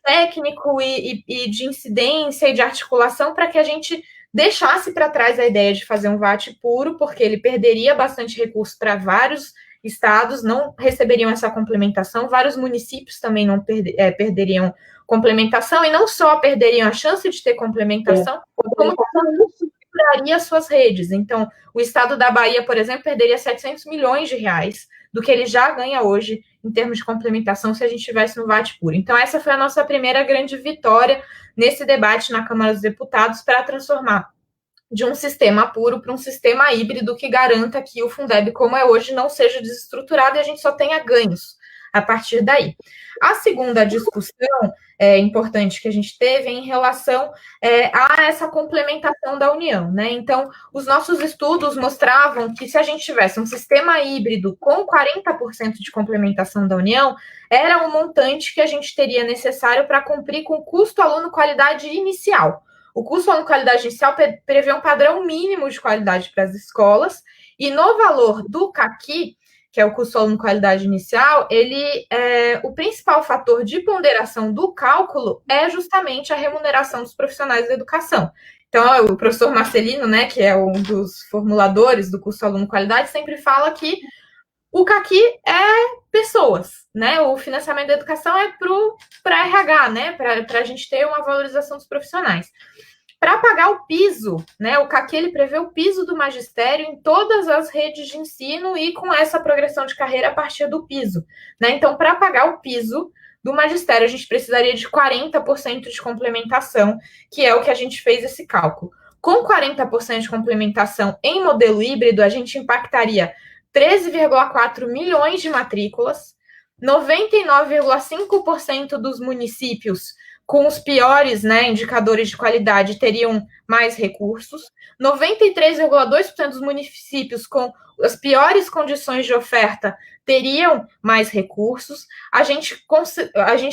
técnico e de incidência e de articulação para que a gente deixasse para trás a ideia de fazer um VAT puro, porque ele perderia bastante recurso para vários estados, não receberiam essa complementação, vários municípios também não perderiam complementação, e não só perderiam a chance de ter complementação, como seguraria suas redes. Então, o estado da Bahia, por exemplo, perderia 700 milhões de reais do que ele já ganha hoje em termos de complementação se a gente tivesse no VAT puro. Então, essa foi a nossa primeira grande vitória nesse debate na Câmara dos Deputados para transformar de um sistema puro para um sistema híbrido que garanta que o Fundeb, como é hoje, não seja desestruturado e a gente só tenha ganhos a partir daí. A segunda discussão importante que a gente teve é em relação a essa complementação da União, né? Então, os nossos estudos mostravam que se a gente tivesse um sistema híbrido com 40% de complementação da União, era um montante que a gente teria necessário para cumprir com o custo aluno-qualidade inicial. O custo aluno-qualidade inicial prevê um padrão mínimo de qualidade para as escolas, e no valor do CAQI, que é o custo aluno-qualidade inicial, o principal fator de ponderação do cálculo é justamente a remuneração dos profissionais da educação. Então, o professor Marcelino, né, que é um dos formuladores do custo aluno-qualidade, sempre fala que o CAQI é pessoas, né? O financiamento da educação é para RH, né? Para a gente ter uma valorização dos profissionais. Para pagar o piso, né? O CAQI ele prevê o piso do magistério em todas as redes de ensino e com essa progressão de carreira a partir do piso, né? Então, para pagar o piso do magistério, a gente precisaria de 40% de complementação, que é o que a gente fez esse cálculo. Com 40% de complementação em modelo híbrido, a gente impactaria 13,4 milhões de matrículas, 99,5% dos municípios com os piores, né, indicadores de qualidade teriam mais recursos, 93,2% dos municípios com as piores condições de oferta teriam mais recursos, a gente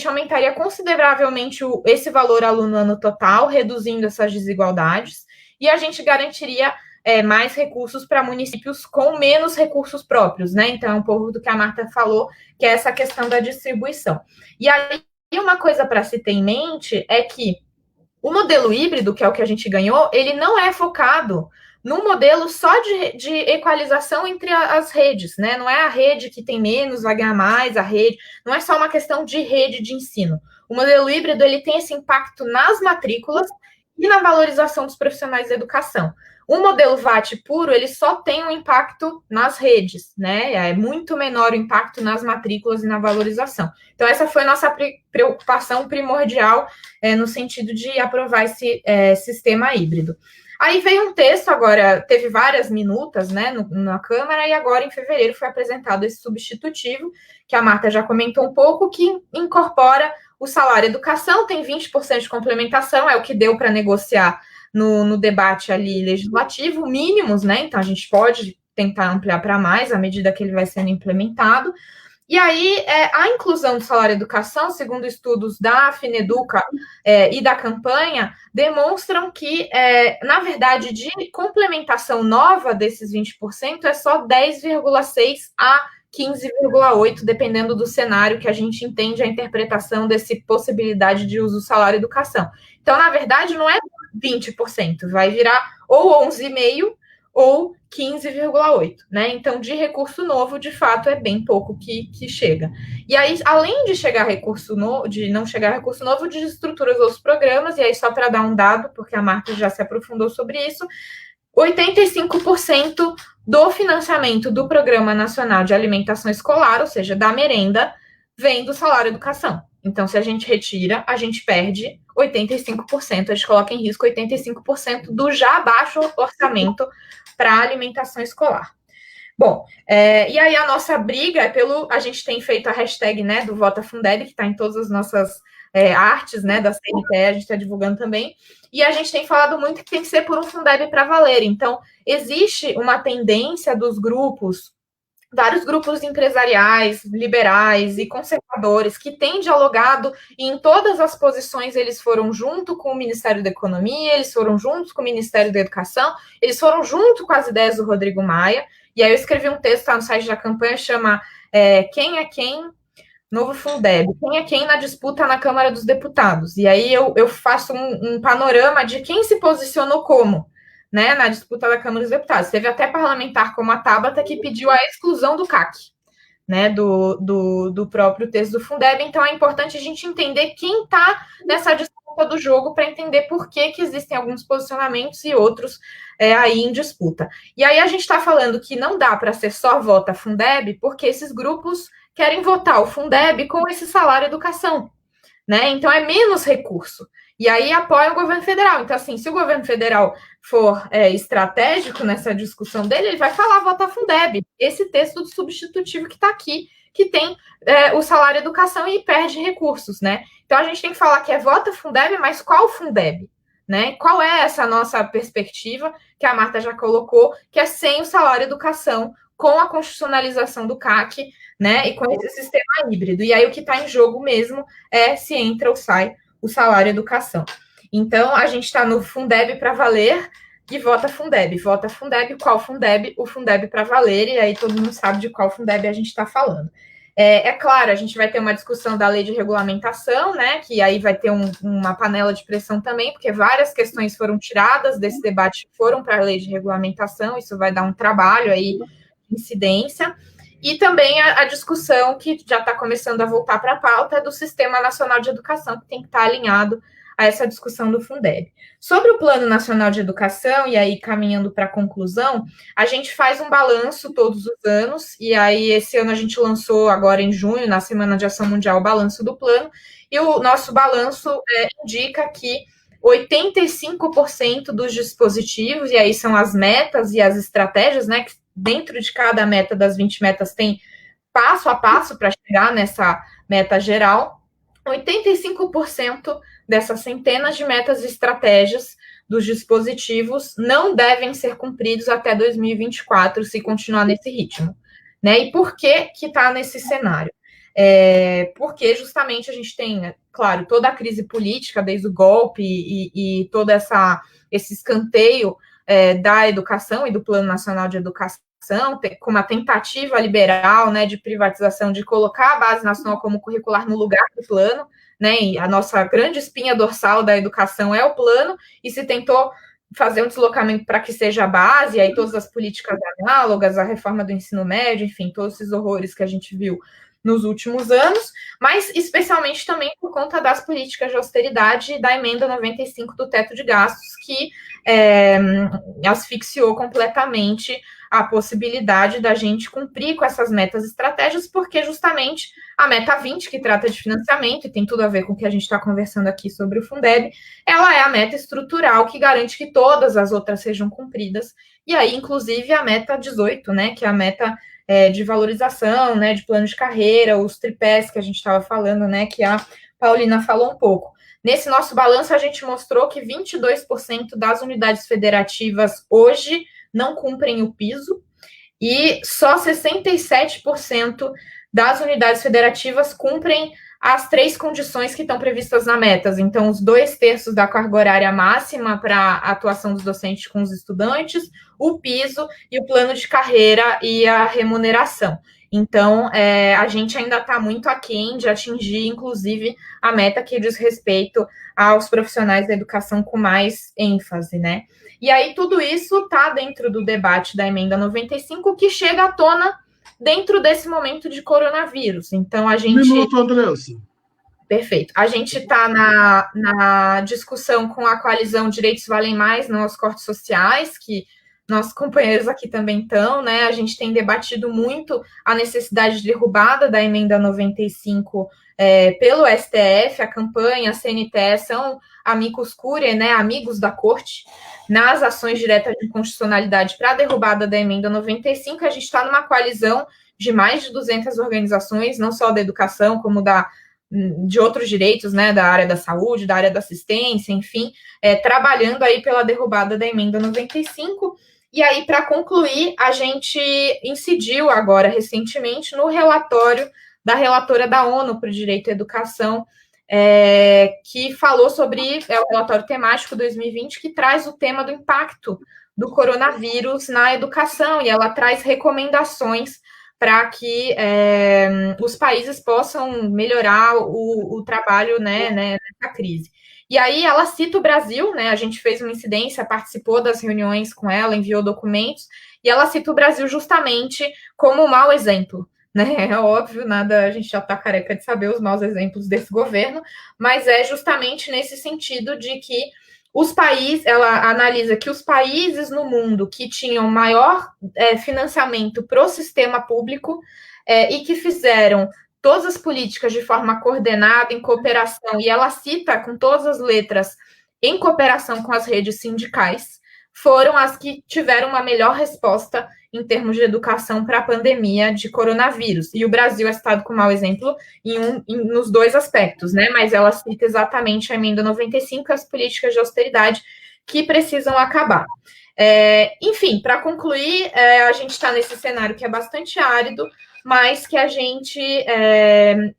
aumentaria consideravelmente esse valor aluno-ano total, reduzindo essas desigualdades, e a gente garantiria mais recursos para municípios com menos recursos próprios, né? Então, é um pouco do que a Marta falou, que é essa questão da distribuição. E aí, uma coisa para se ter em mente é que o modelo híbrido, que é o que a gente ganhou, ele não é focado num modelo só de equalização entre as redes, né? Não é a rede que tem menos, vai ganhar mais, a rede, não é só uma questão de rede de ensino. O modelo híbrido, ele tem esse impacto nas matrículas e na valorização dos profissionais da educação. O modelo VAT puro, ele só tem um impacto nas redes, né? É muito menor o impacto nas matrículas e na valorização. Então, essa foi a nossa preocupação primordial no sentido de aprovar esse sistema híbrido. Aí veio um texto, agora teve várias minutas, né, na Câmara, e agora em fevereiro foi apresentado esse substitutivo, que a Marta já comentou um pouco, que incorpora o salário educação, tem 20% de complementação, é o que deu para negociar no debate ali legislativo, mínimos, né? Então, a gente pode tentar ampliar para mais à medida que ele vai sendo implementado. E aí, a inclusão do salário educação, segundo estudos da Fineduca e da campanha, demonstram que, na verdade, de complementação nova desses 20%, é só 10,6% a 15,8%, dependendo do cenário que a gente entende a interpretação dessa possibilidade de uso do salário educação. Então, na verdade, não é 20%, vai virar ou 11,5% ou 15,8%, né? Então, de recurso novo, de fato, é bem pouco que chega. E aí, além de chegar recurso novo, de não chegar recurso novo, desestrutura os outros programas, e aí, só para dar um dado, porque a Marta já se aprofundou sobre isso, 85% do financiamento do Programa Nacional de Alimentação Escolar, ou seja, da merenda, vem do salário educação. Então, se a gente retira, a gente perde 85%, a gente coloca em risco 85% do já baixo orçamento para a alimentação escolar. Bom, e aí a nossa briga é a gente tem feito a hashtag, né, do Vota Fundeb, que está em todas as nossas artes, né, da CNTE, a gente está divulgando também, e a gente tem falado muito que tem que ser por um Fundeb para valer. Então, existe uma tendência dos grupos, vários grupos empresariais, liberais e conservadores que têm dialogado, e em todas as posições eles foram junto com o Ministério da Economia, eles foram juntos com o Ministério da Educação, eles foram junto com as ideias do Rodrigo Maia, e aí eu escrevi um texto no site da campanha, chama Quem é Quem? Novo Fundeb, quem é quem na disputa na Câmara dos Deputados, e aí eu faço um panorama de quem se posicionou como, né, na disputa da Câmara dos Deputados. Teve até parlamentar como a Tabata que pediu a exclusão do CAC, né, do próprio texto do Fundeb. Então, é importante a gente entender quem está nessa disputa do jogo para entender por que existem alguns posicionamentos e outros aí em disputa. E aí a gente está falando que não dá para ser só vota Fundeb, porque esses grupos querem votar o Fundeb com esse salário educação, né? Então, é menos recurso. E aí apoia o governo federal. Então, assim, se o governo federal for estratégico nessa discussão dele, ele vai falar, vota Fundeb. Esse texto do substitutivo que está aqui, que tem o salário educação e perde recursos, né? Então, a gente tem que falar que vota Fundeb, mas qual Fundeb? Né? Qual é essa nossa perspectiva, que a Marta já colocou, que é sem o salário educação, com a constitucionalização do CAC, né? E com esse sistema híbrido. E aí o que está em jogo mesmo é se entra ou sai o salário educação. Então, a gente está no Fundeb para valer e vota Fundeb. Vota Fundeb, qual Fundeb? O Fundeb para valer, e aí todo mundo sabe de qual Fundeb a gente está falando. É claro, a gente vai ter uma discussão da lei de regulamentação, né? Que aí vai ter uma panela de pressão também, porque várias questões foram tiradas desse debate, foram para a lei de regulamentação, isso vai dar um trabalho aí, incidência. E também a discussão que já está começando a voltar para a pauta do Sistema Nacional de Educação, que tem que estar alinhado a essa discussão do Fundeb. Sobre o Plano Nacional de Educação, e aí caminhando para a conclusão, a gente faz um balanço todos os anos, e aí esse ano a gente lançou agora em junho, na Semana de Ação Mundial, o balanço do plano, e o nosso balanço indica que 85% dos dispositivos, e aí são as metas e as estratégias, né, que dentro de cada meta das 20 metas tem passo a passo para chegar nessa meta geral, 85% dessas centenas de metas e estratégias dos dispositivos não devem ser cumpridos até 2024, se continuar nesse ritmo. Né? E por que está nesse cenário? Porque justamente a gente tem, claro, toda a crise política, desde o golpe e todo esse escanteio da educação e do Plano Nacional de Educação, com uma tentativa liberal, né, de privatização, de colocar a base nacional como curricular no lugar do plano, né, e a nossa grande espinha dorsal da educação é o plano, e se tentou fazer um deslocamento para que seja a base, e aí todas as políticas análogas, a reforma do ensino médio, enfim, todos esses horrores que a gente viu nos últimos anos, mas especialmente também por conta das políticas de austeridade e da emenda 95 do teto de gastos, que asfixiou completamente a possibilidade da gente cumprir com essas metas e estratégias, porque justamente a meta 20, que trata de financiamento, e tem tudo a ver com o que a gente está conversando aqui sobre o Fundeb, ela é a meta estrutural que garante que todas as outras sejam cumpridas, e aí, inclusive, a meta 18, né, que é a meta de valorização, né, de plano de carreira, os tripés que a gente estava falando, né, que a Paulina falou um pouco. Nesse nosso balanço, a gente mostrou que 22% das unidades federativas hoje não cumprem o piso, e só 67% das unidades federativas cumprem as 3 condições que estão previstas na metas. Então, os 2/3 da carga horária máxima para a atuação dos docentes com os estudantes, o piso e o plano de carreira e a remuneração. Então, a gente ainda está muito aquém de atingir, inclusive, a meta que diz respeito aos profissionais da educação com mais ênfase, né? E aí, tudo isso está dentro do debate da emenda 95, que chega à tona dentro desse momento de coronavírus. Então, a gente... Minuto, Andressa. Perfeito. A gente está na discussão com a coalizão Direitos Valem Mais, não aos cortes sociais, que nossos companheiros aqui também estão, né? A gente tem debatido muito a necessidade de derrubada da emenda 95 pelo STF, a campanha, a CNTE são amicus curiae, né? Amigos da corte, nas ações diretas de inconstitucionalidade para a derrubada da emenda 95. A gente está numa coalizão de mais de 200 organizações, não só da educação, como de outros direitos, né, da área da saúde, da área da assistência, enfim, trabalhando aí pela derrubada da emenda 95. E aí, para concluir, a gente incidiu agora, recentemente, no relatório da relatora da ONU para o Direito à Educação, que falou sobre o relatório temático 2020, que traz o tema do impacto do coronavírus na educação, e ela traz recomendações para que os países possam melhorar o trabalho, né, nessa crise. E aí ela cita o Brasil, né? A gente fez uma incidência, participou das reuniões com ela, enviou documentos, e ela cita o Brasil justamente como um mau exemplo. Né? É óbvio, a gente já está careca de saber os maus exemplos desse governo, mas é justamente nesse sentido de que os países, ela analisa que os países no mundo que tinham maior financiamento para o sistema público e que fizeram todas as políticas de forma coordenada, em cooperação, e ela cita com todas as letras, em cooperação com as redes sindicais, foram as que tiveram uma melhor resposta em termos de educação para a pandemia de coronavírus. E o Brasil é citado como mau exemplo nos dois aspectos, né? Mas ela cita exatamente a emenda 95 e as políticas de austeridade que precisam acabar. Enfim, para concluir, a gente está nesse cenário que é bastante árido, mas que a gente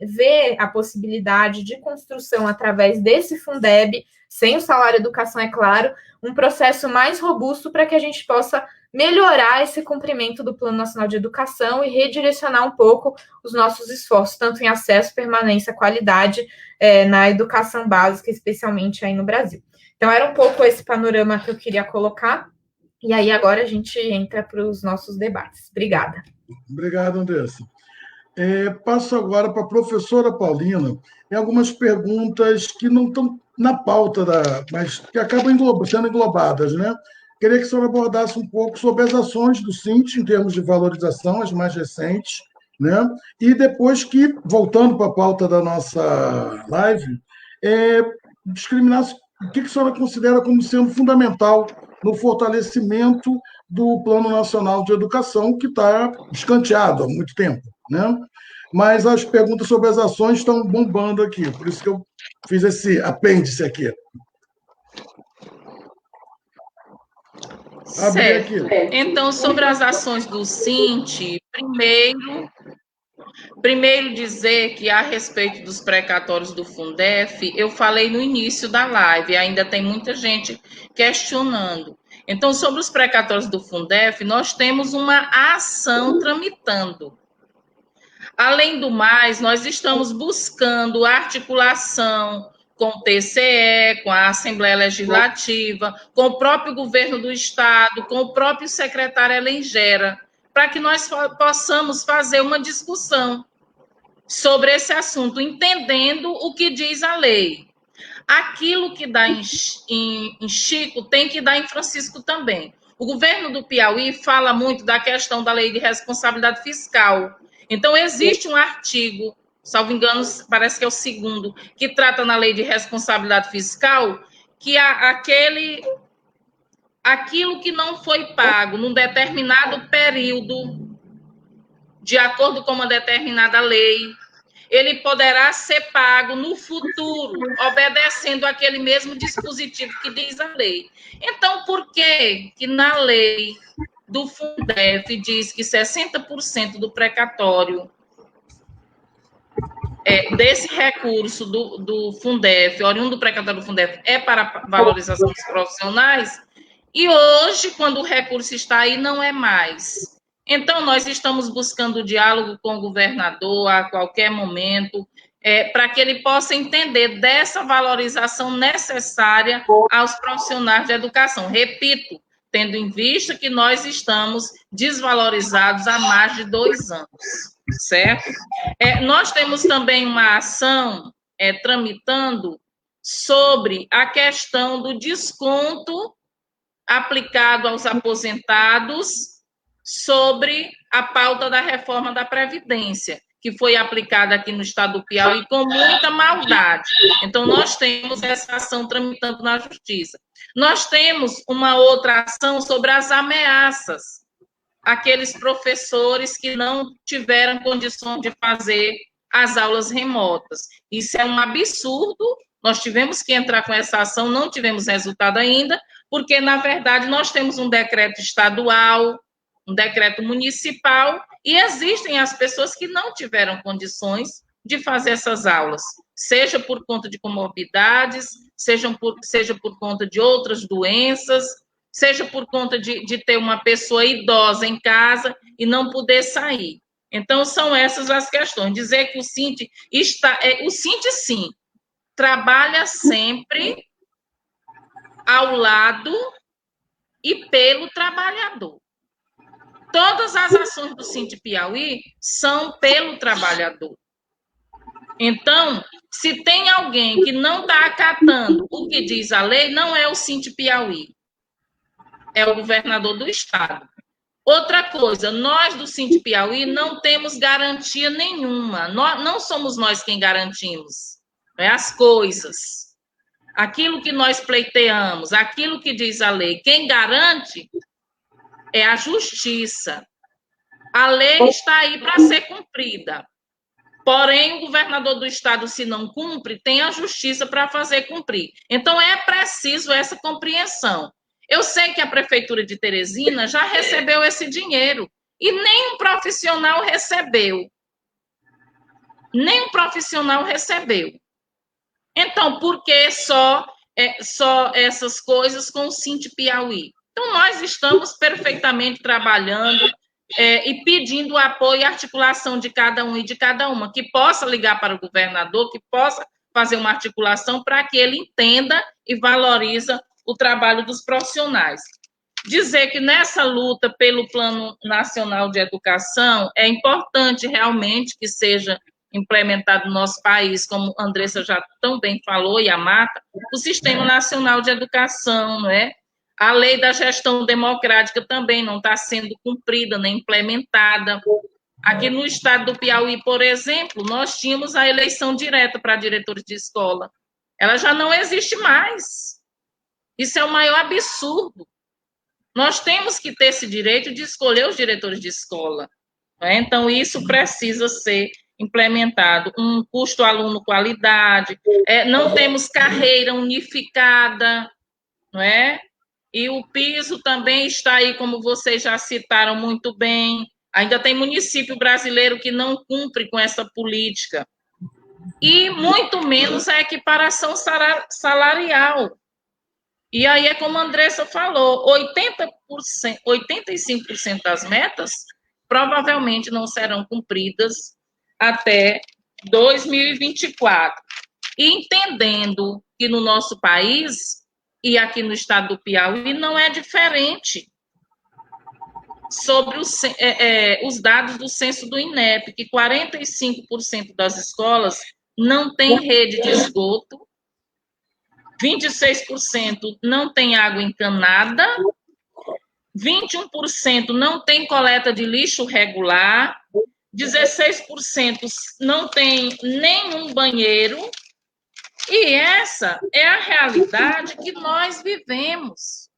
vê a possibilidade de construção através desse Fundeb, sem o salário educação, é claro, um processo mais robusto para que a gente possa melhorar esse cumprimento do Plano Nacional de Educação e redirecionar um pouco os nossos esforços, tanto em acesso, permanência, qualidade na educação básica, especialmente aí no Brasil. Então, era um pouco esse panorama que eu queria colocar, e aí agora a gente entra para os nossos debates. Obrigada. Obrigado, Andressa. Passo agora para a professora Paulina. Tem algumas perguntas que não estão na pauta, mas que acabam sendo englobadas, né? Queria que a senhora abordasse um pouco sobre as ações do Sint em termos de valorização, as mais recentes, né? E depois que, voltando para a pauta da nossa live, discriminasse o que a senhora considera como sendo fundamental no fortalecimento do Plano Nacional de Educação, que está escanteado há muito tempo, né? Mas as perguntas sobre as ações estão bombando aqui, por isso que eu fiz esse apêndice aqui. Certo. Então, sobre as ações do Sint, primeiro dizer que, a respeito dos precatórios do Fundef, eu falei no início da live, ainda tem muita gente questionando. Então, sobre os precatórios do Fundef, nós temos uma ação tramitando. Além do mais, nós estamos buscando articulação com o TCE, com a Assembleia Legislativa, com o próprio governo do Estado, com o próprio secretário Helen Gera, para que nós possamos fazer uma discussão sobre esse assunto, entendendo o que diz a lei. Aquilo que dá em Chico tem que dar em Francisco também. O governo do Piauí fala muito da questão da lei de responsabilidade fiscal. Então, existe um artigo, salvo engano, parece que é o 2º, que trata na lei de responsabilidade fiscal, que aquilo que não foi pago num determinado período, de acordo com uma determinada lei, ele poderá ser pago no futuro, obedecendo aquele mesmo dispositivo que diz a lei. Então, por que na lei do Fundef diz que 60% do precatório desse recurso do Fundef, oriundo do precatório do Fundef, é para valorização dos profissionais, e hoje, quando o recurso está aí, não é mais. Então, nós estamos buscando diálogo com o governador a qualquer momento, para que ele possa entender dessa valorização necessária aos profissionais de educação. Repito, tendo em vista que nós estamos desvalorizados há mais de 2 anos, certo? Nós temos também uma ação tramitando sobre a questão do desconto aplicado aos aposentados sobre a pauta da reforma da Previdência, que foi aplicada aqui no estado do Piauí com muita maldade. Então, nós temos essa ação tramitando na Justiça. Nós temos uma outra ação sobre as ameaças àqueles professores que não tiveram condições de fazer as aulas remotas. Isso é um absurdo, nós tivemos que entrar com essa ação, não tivemos resultado ainda, porque, na verdade, nós temos um decreto estadual, um decreto municipal, e existem as pessoas que não tiveram condições de fazer essas aulas, seja por conta de comorbidades, seja por conta de outras doenças, seja por conta de ter uma pessoa idosa em casa e não poder sair. Então, são essas as questões. Dizer que o Sint o Sint, sim, trabalha sempre ao lado e pelo trabalhador. Todas as ações do Sint Piauí são pelo trabalhador. Então, se tem alguém que não está acatando o que diz a lei, não é o Sint Piauí, é o governador do estado. Outra coisa, nós do Sindi Piauí não temos garantia nenhuma. Não somos nós quem garantimos, né, as coisas. Aquilo que nós pleiteamos, aquilo que diz a lei, quem garante é a justiça. A lei está aí para ser cumprida. Porém, o governador do estado, se não cumpre, tem a justiça para fazer cumprir. Então, é preciso essa compreensão. Eu sei que a Prefeitura de Teresina já recebeu esse dinheiro e nenhum profissional recebeu. Nenhum profissional recebeu. Então, por que só essas coisas com o Sindi Piauí? Então, nós estamos perfeitamente trabalhando e pedindo apoio e articulação de cada um e de cada uma, que possa ligar para o governador, que possa fazer uma articulação para que ele entenda e valorize o trabalho dos profissionais. Dizer que nessa luta pelo Plano Nacional de Educação é importante realmente que seja implementado no nosso país, como a Andressa já tão bem falou, e a Marta, o Sistema Nacional de Educação, não é? A lei da gestão democrática também não está sendo cumprida, nem implementada. Aqui no estado do Piauí, por exemplo, nós tínhamos a eleição direta para diretores de escola. Ela já não existe mais. Isso é o maior absurdo. Nós temos que ter esse direito de escolher os diretores de escola. Não é? Então, isso precisa ser implementado. Um custo aluno qualidade, não temos carreira unificada, não é? E o piso também está aí, como vocês já citaram muito bem. Ainda tem município brasileiro que não cumpre com essa política. E muito menos a equiparação salarial. E aí é como a Andressa falou, 85% das metas provavelmente não serão cumpridas até 2024. E entendendo que no nosso país e aqui no estado do Piauí não é diferente. Sobre os dados do censo do INEP, que 45% das escolas não têm rede de esgoto, 26% não tem água encanada, 21% não tem coleta de lixo regular, 16% não tem nenhum banheiro, e essa é a realidade que nós vivemos.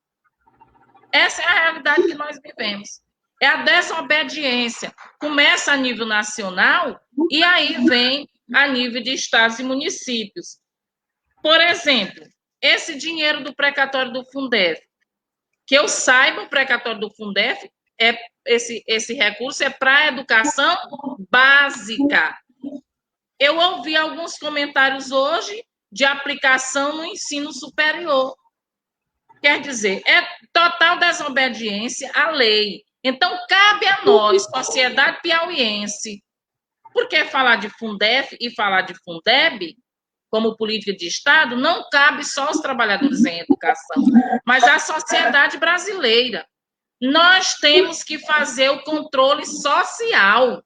Essa é a realidade que nós vivemos. É a desobediência. Começa a nível nacional e aí vem a nível de estados e municípios. Por exemplo, esse dinheiro do precatório do Fundef, que eu saiba, o precatório do Fundef, esse recurso é para a educação básica. Eu ouvi alguns comentários hoje de aplicação no ensino superior. Quer dizer, é total desobediência à lei. Então, cabe a nós, sociedade piauiense, porque falar de Fundef e falar de Fundeb, como política de Estado, não cabe só aos trabalhadores em educação, mas à sociedade brasileira. Nós temos que fazer o controle social.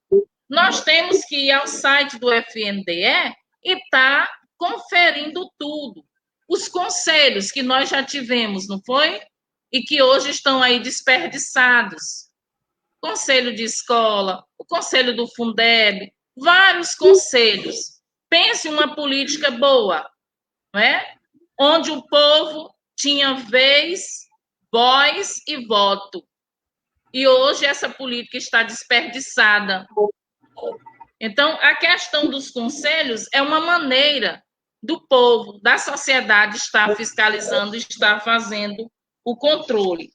Nós temos que ir ao site do FNDE e estar conferindo tudo. Os conselhos que nós já tivemos, não foi? E que hoje estão aí desperdiçados. Conselho de escola, o conselho do Fundeb, vários conselhos. Pense uma política boa, não é? Onde o povo tinha vez, voz e voto. E hoje essa política está desperdiçada. Então, a questão dos conselhos é uma maneira do povo, da sociedade estar fiscalizando, estar fazendo o controle.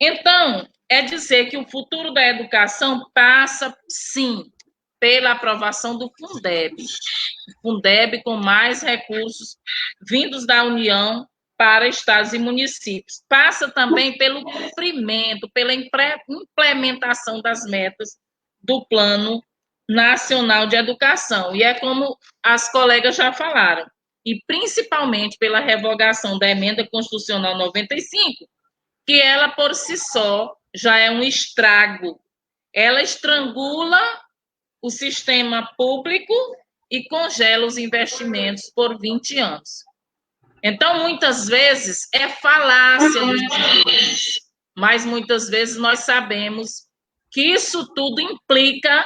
Então, é dizer que o futuro da educação passa, sim, pela aprovação do Fundeb. Fundeb com mais recursos vindos da União para estados e municípios. Passa também pelo cumprimento, pela implementação das metas do Plano Nacional de Educação. E é como as colegas já falaram, e principalmente pela revogação da Emenda Constitucional 95, que ela, por si só, já é um estrago. Ela estrangula o sistema público e congela os investimentos por 20 anos. Então, muitas vezes, é falácia dos discursos. mas muitas vezes nós sabemos que isso tudo implica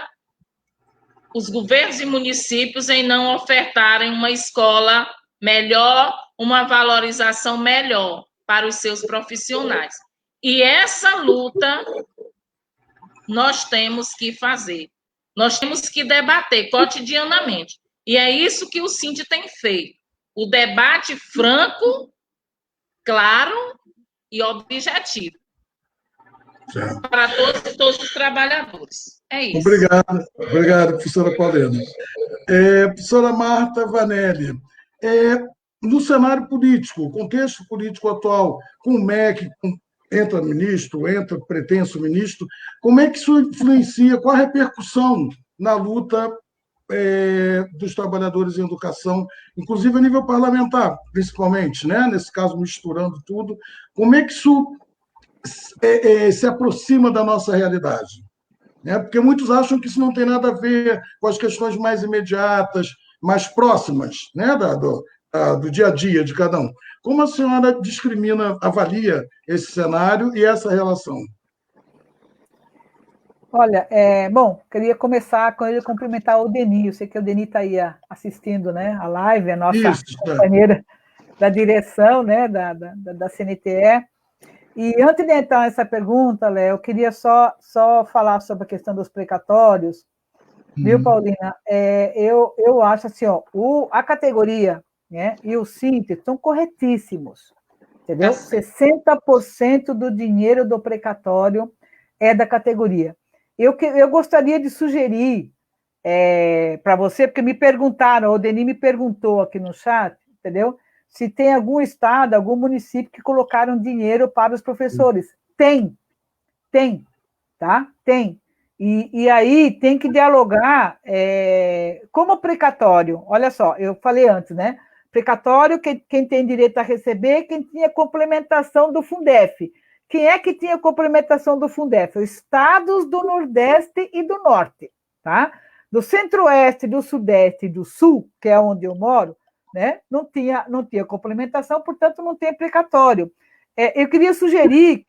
os governos e municípios em não ofertarem uma escola melhor, uma valorização melhor para os seus profissionais. E essa luta nós temos que fazer. Nós temos que debater cotidianamente. E é isso que o Cinti tem feito. O debate franco, claro e objetivo. Certo. Para todos os trabalhadores. É isso. Obrigado, professora Paulina. Professora Marta Vanelli, no cenário político, contexto político atual, com o MEC, entra ministro, entra pretenso ministro, como é que isso influencia, qual a repercussão na luta dos trabalhadores em educação, inclusive a nível parlamentar, principalmente, né? Nesse caso, misturando tudo, como é que isso se aproxima da nossa realidade? Porque muitos acham que isso não tem nada a ver com as questões mais imediatas, mais próximas, né? do dia a dia de cada um. Como a senhora avalia esse cenário e essa relação? Olha, bom, queria começar com ele cumprimentar o Deni. Eu sei que o Deni está aí assistindo, né, a live, a nossa companheira da direção, né, da CNTE. E antes de entrar nessa pergunta, Léo, eu queria só falar sobre a questão dos precatórios. Viu, Paulina? Eu acho assim, a categoria, né, e o Cinti estão corretíssimos, entendeu? 60% do dinheiro do precatório é da categoria. Eu gostaria de sugerir para você, porque me perguntaram, o Denis me perguntou aqui no chat, entendeu? Se tem algum estado, algum município que colocaram dinheiro para os professores. Tem, tá? Tem. E aí tem que dialogar como precatório. Olha só, eu falei antes, né? Precatório, quem tem direito a receber, quem tinha complementação do Fundef. Quem é que tinha complementação do Fundef? Os estados do Nordeste e do Norte, tá? Do Centro-Oeste, do Sudeste e do Sul, que é onde eu moro, né? Não tinha complementação, portanto, não tem precatório. Eu queria sugerir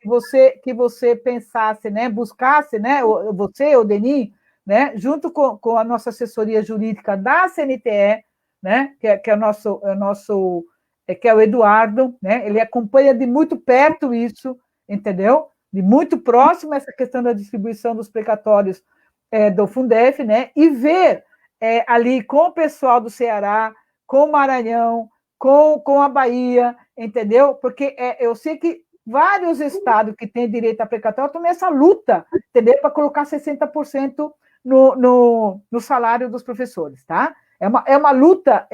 que você pensasse, né? Buscasse, né? Você, o Denis, né? Junto com a nossa assessoria jurídica da CNTE, né? Que é o Eduardo, né? Ele acompanha de muito perto isso, entendeu? De muito próximo essa questão da distribuição dos precatórios do Fundef, né? E ver ali com o pessoal do Ceará, com o Maranhão, com a Bahia, entendeu? Porque eu sei que vários estados que têm direito a precatório estão nessa luta, entendeu? Para colocar 60% no salário dos professores, tá? É uma luta,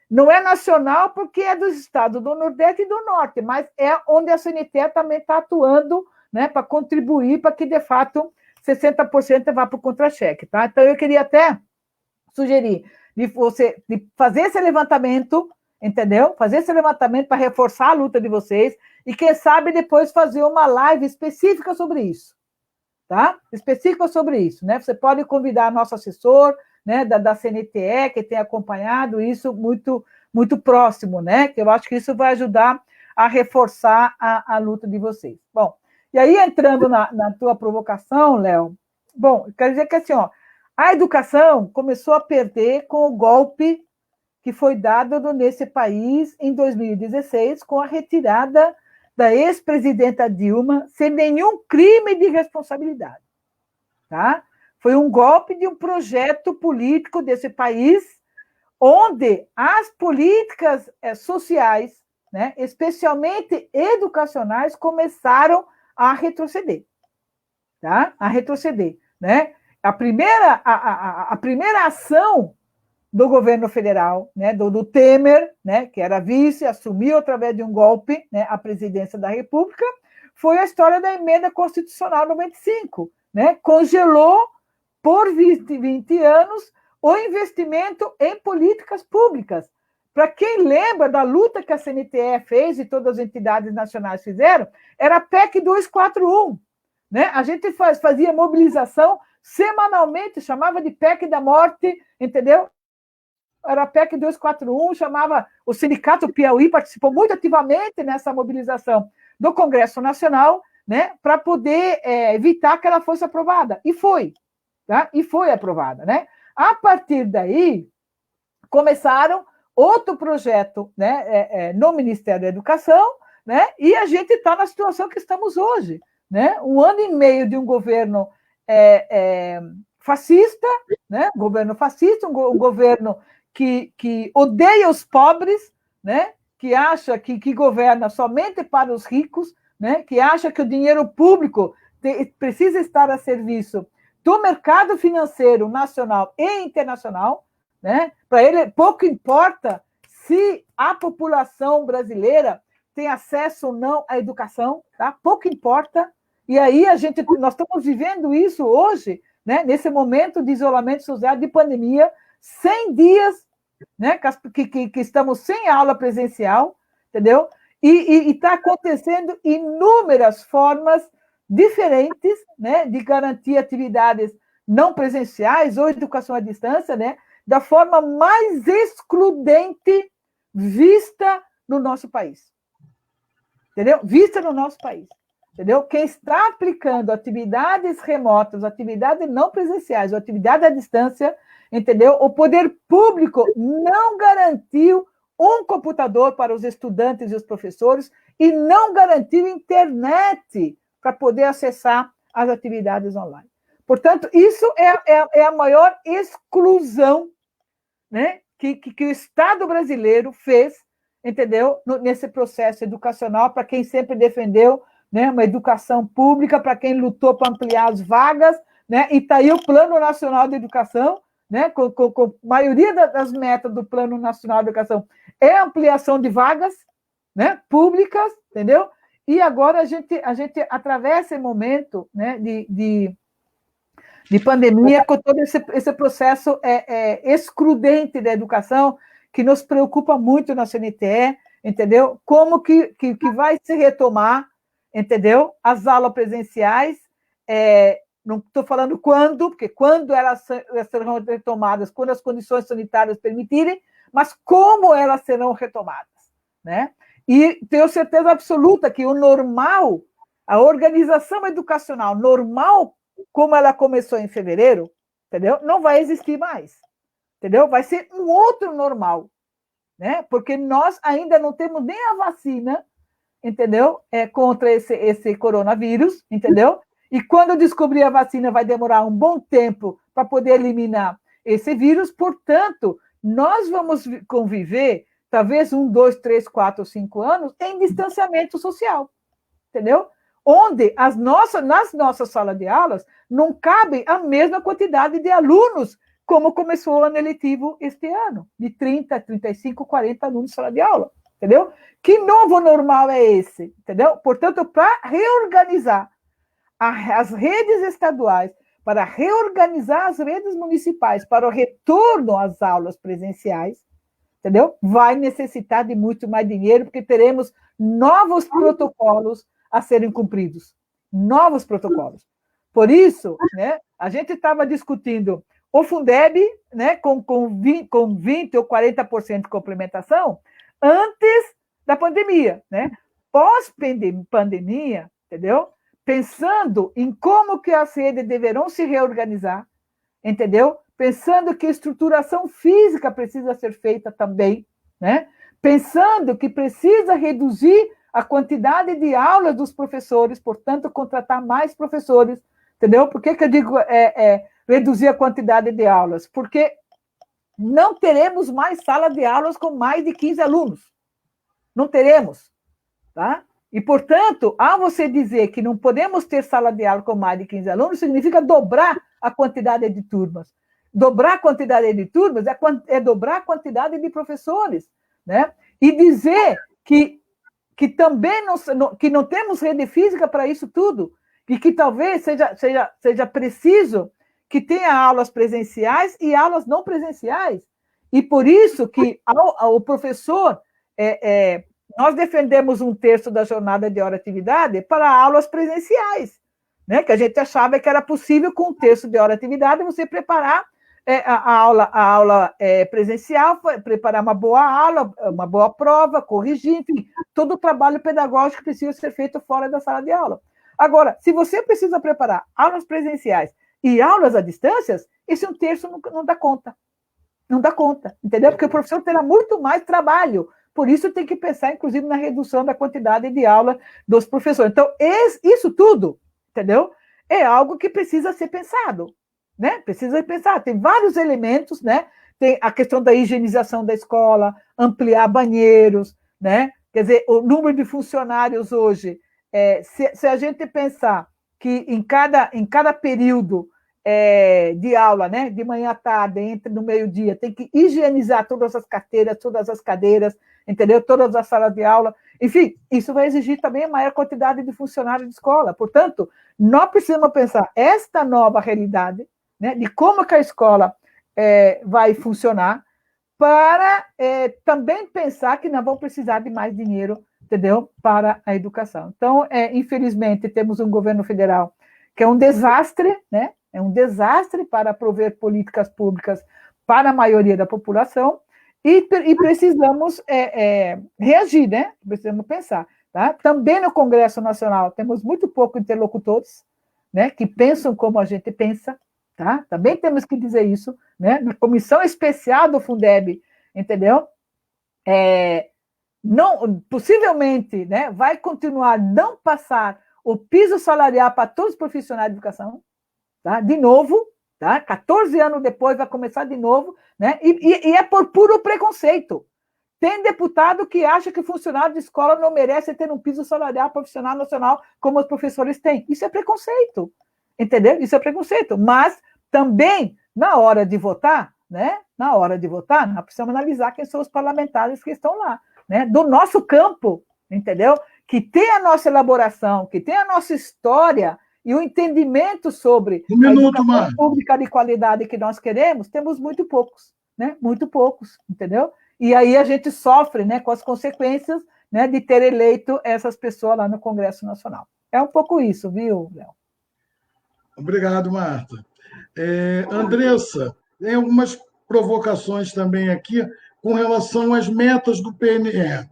não é nacional porque é dos estados do Nordeste e do Norte, mas é onde a CNTE também está atuando, né, para contribuir para que, de fato, 60% vá para o contra-cheque, tá? Então, eu queria até sugerir de fazer esse levantamento, entendeu? Fazer esse levantamento para reforçar a luta de vocês e, quem sabe, depois fazer uma live específica sobre isso, tá? Específica sobre isso, né? Você pode convidar nosso assessor, né, da CNTE, que tem acompanhado isso muito, muito próximo, né? Que eu acho que isso vai ajudar a reforçar a luta de vocês. Bom, e aí, entrando na tua provocação, Léo, bom, quero dizer que assim, a educação começou a perder com o golpe que foi dado nesse país em 2016, com a retirada da ex-presidenta Dilma, sem nenhum crime de responsabilidade, tá? Foi um golpe de um projeto político desse país, onde as políticas sociais, né, especialmente educacionais, começaram a retroceder, tá? A retroceder, né? A primeira ação do governo federal, né, do Temer, né, que era vice, assumiu através de um golpe, né, a presidência da República, foi a história da emenda constitucional 95, né? Congelou por 20 anos o investimento em políticas públicas. Para quem lembra da luta que a CNTE fez e todas as entidades nacionais fizeram, era a PEC 241. Né? A gente fazia mobilização semanalmente, chamava de PEC da morte, entendeu? Era a PEC 241, chamava o Sindicato Piauí, participou muito ativamente nessa mobilização do Congresso Nacional, né, para poder evitar que ela fosse aprovada. E foi, tá? E foi aprovada, né? A partir daí, começaram outro projeto, né, no Ministério da Educação, né, e a gente está na situação que estamos hoje, né? 1 ano e meio de um governo fascista, né? Um governo fascista, um governo que odeia os pobres, né? Que acha que governa somente para os ricos, né? Que acha que o dinheiro público precisa estar a serviço do mercado financeiro nacional e internacional, né? Para ele, pouco importa se a população brasileira tem acesso ou não à educação, tá? Pouco importa. E aí nós estamos vivendo isso hoje, né? Nesse momento de isolamento social, de pandemia, 100 dias, né? Que estamos sem aula presencial, entendeu? E está acontecendo inúmeras formas diferentes, né? De garantir atividades não presenciais ou educação à distância, né? Da forma mais excludente vista no nosso país. Entendeu? Vista no nosso país. Entendeu? Quem está aplicando atividades remotas, atividades não presenciais, ou atividade à distância, entendeu? O poder público não garantiu um computador para os estudantes e os professores e não garantiu internet para poder acessar as atividades online. Portanto, isso é a maior exclusão, né, que o Estado brasileiro fez, entendeu? Nesse processo educacional, para quem sempre defendeu, né, uma educação pública, para quem lutou para ampliar as vagas, né? E está aí o Plano Nacional de Educação, né, com a maioria das metas do Plano Nacional de Educação é a ampliação de vagas, né, públicas, entendeu? E agora a gente atravessa esse momento, né, de pandemia, com todo esse processo excludente da educação, que nos preocupa muito na CNTE, entendeu? Como que vai se retomar, entendeu? As aulas presenciais, não estou falando quando, porque quando elas serão retomadas, quando as condições sanitárias permitirem, mas como elas serão retomadas, né? E tenho certeza absoluta que o normal, a organização educacional normal, como ela começou em fevereiro, entendeu? Não vai existir mais, entendeu? Vai ser um outro normal, né? Porque nós ainda não temos nem a vacina, entendeu? Contra esse coronavírus, entendeu? E quando descobrir a vacina vai demorar um bom tempo para poder eliminar esse vírus, portanto, nós vamos conviver talvez 1, 2, 3, 4, 5 anos em distanciamento social, entendeu? Onde nas nossas salas de aulas não cabe a mesma quantidade de alunos como começou o ano eletivo este ano, de 30, 35, 40 alunos em sala de aula, entendeu? Que novo normal é esse, entendeu? Portanto, para reorganizar as redes estaduais, para reorganizar as redes municipais para o retorno às aulas presenciais, entendeu? Vai necessitar de muito mais dinheiro, porque teremos novos protocolos a serem cumpridos. Novos protocolos. Por isso, né, a gente estava discutindo o Fundeb, né, com 20% ou 40% de complementação antes da pandemia, né? Pós-pandemia, entendeu? Pensando em como que as redes deverão se reorganizar, entendeu? Pensando que a estruturação física precisa ser feita também, né? Pensando que precisa reduzir a quantidade de aulas dos professores, portanto, contratar mais professores, entendeu? Por que eu digo reduzir a quantidade de aulas? Porque não teremos mais sala de aulas com mais de 15 alunos. Não teremos, tá? E, portanto, ao você dizer que não podemos ter sala de aula com mais de 15 alunos, significa dobrar a quantidade de turmas. Dobrar a quantidade de turmas é dobrar a quantidade de professores, né? E dizer que também que não temos rede física para isso tudo, e que talvez seja preciso que tenha aulas presenciais e aulas não presenciais. E por isso que o professor... nós defendemos 1/3 da jornada de hora-atividade para aulas presenciais, né? Que a gente achava que era possível, com 1/3 de hora-atividade, você preparar a aula presencial, preparar uma boa aula, uma boa prova, corrigir, enfim, todo o trabalho pedagógico precisa ser feito fora da sala de aula. Agora, se você precisa preparar aulas presenciais e aulas à distância, esse 1/3 não dá conta. Não dá conta, entendeu? Porque o professor terá muito mais trabalho. Por isso, tem que pensar, inclusive, na redução da quantidade de aula dos professores. Então, isso tudo, entendeu? É algo que precisa ser pensado, né? Precisa ser pensado. Tem vários elementos, né? Tem a questão da higienização da escola, ampliar banheiros, né? Quer dizer, o número de funcionários hoje, se a gente pensar que em cada período de aula, né? De manhã à tarde, no meio-dia, tem que higienizar todas as carteiras, todas as cadeiras, entendeu? Todas as salas de aula. Enfim, isso vai exigir também a maior quantidade de funcionários de escola. Portanto, nós precisamos pensar esta nova realidade, né? De como que a escola vai funcionar, para também pensar que nós vamos precisar de mais dinheiro, entendeu? Para a educação. Então, infelizmente, temos um governo federal que é um desastre, né? É um desastre para prover políticas públicas para a maioria da população, e precisamos reagir, né? Precisamos pensar. Tá? Também no Congresso Nacional temos muito poucos interlocutores, né? Que pensam como a gente pensa. Tá? Também temos que dizer isso, né? Na comissão especial do Fundeb, entendeu? Não, possivelmente, né, vai continuar não passar o piso salarial para todos os profissionais de educação, tá? De novo, tá? 14 anos depois vai começar de novo, né? E é por puro preconceito. Tem deputado que acha que funcionário de escola não merece ter um piso salarial profissional nacional como os professores têm. Isso é preconceito, entendeu? Isso é preconceito. Mas também, na hora de votar, né? Na hora de votar, nós precisamos analisar quem são os parlamentares que estão lá, né? Do nosso campo, entendeu? Que tem a nossa elaboração, que tem a nossa história e o entendimento sobre a educação pública de qualidade que nós queremos, temos muito poucos, né? Muito poucos, entendeu? E aí a gente sofre, né, com as consequências, né, de ter eleito essas pessoas lá no Congresso Nacional. É um pouco isso, viu, Léo? Obrigado, Marta. Andressa, tem algumas provocações também aqui com relação às metas do PNE.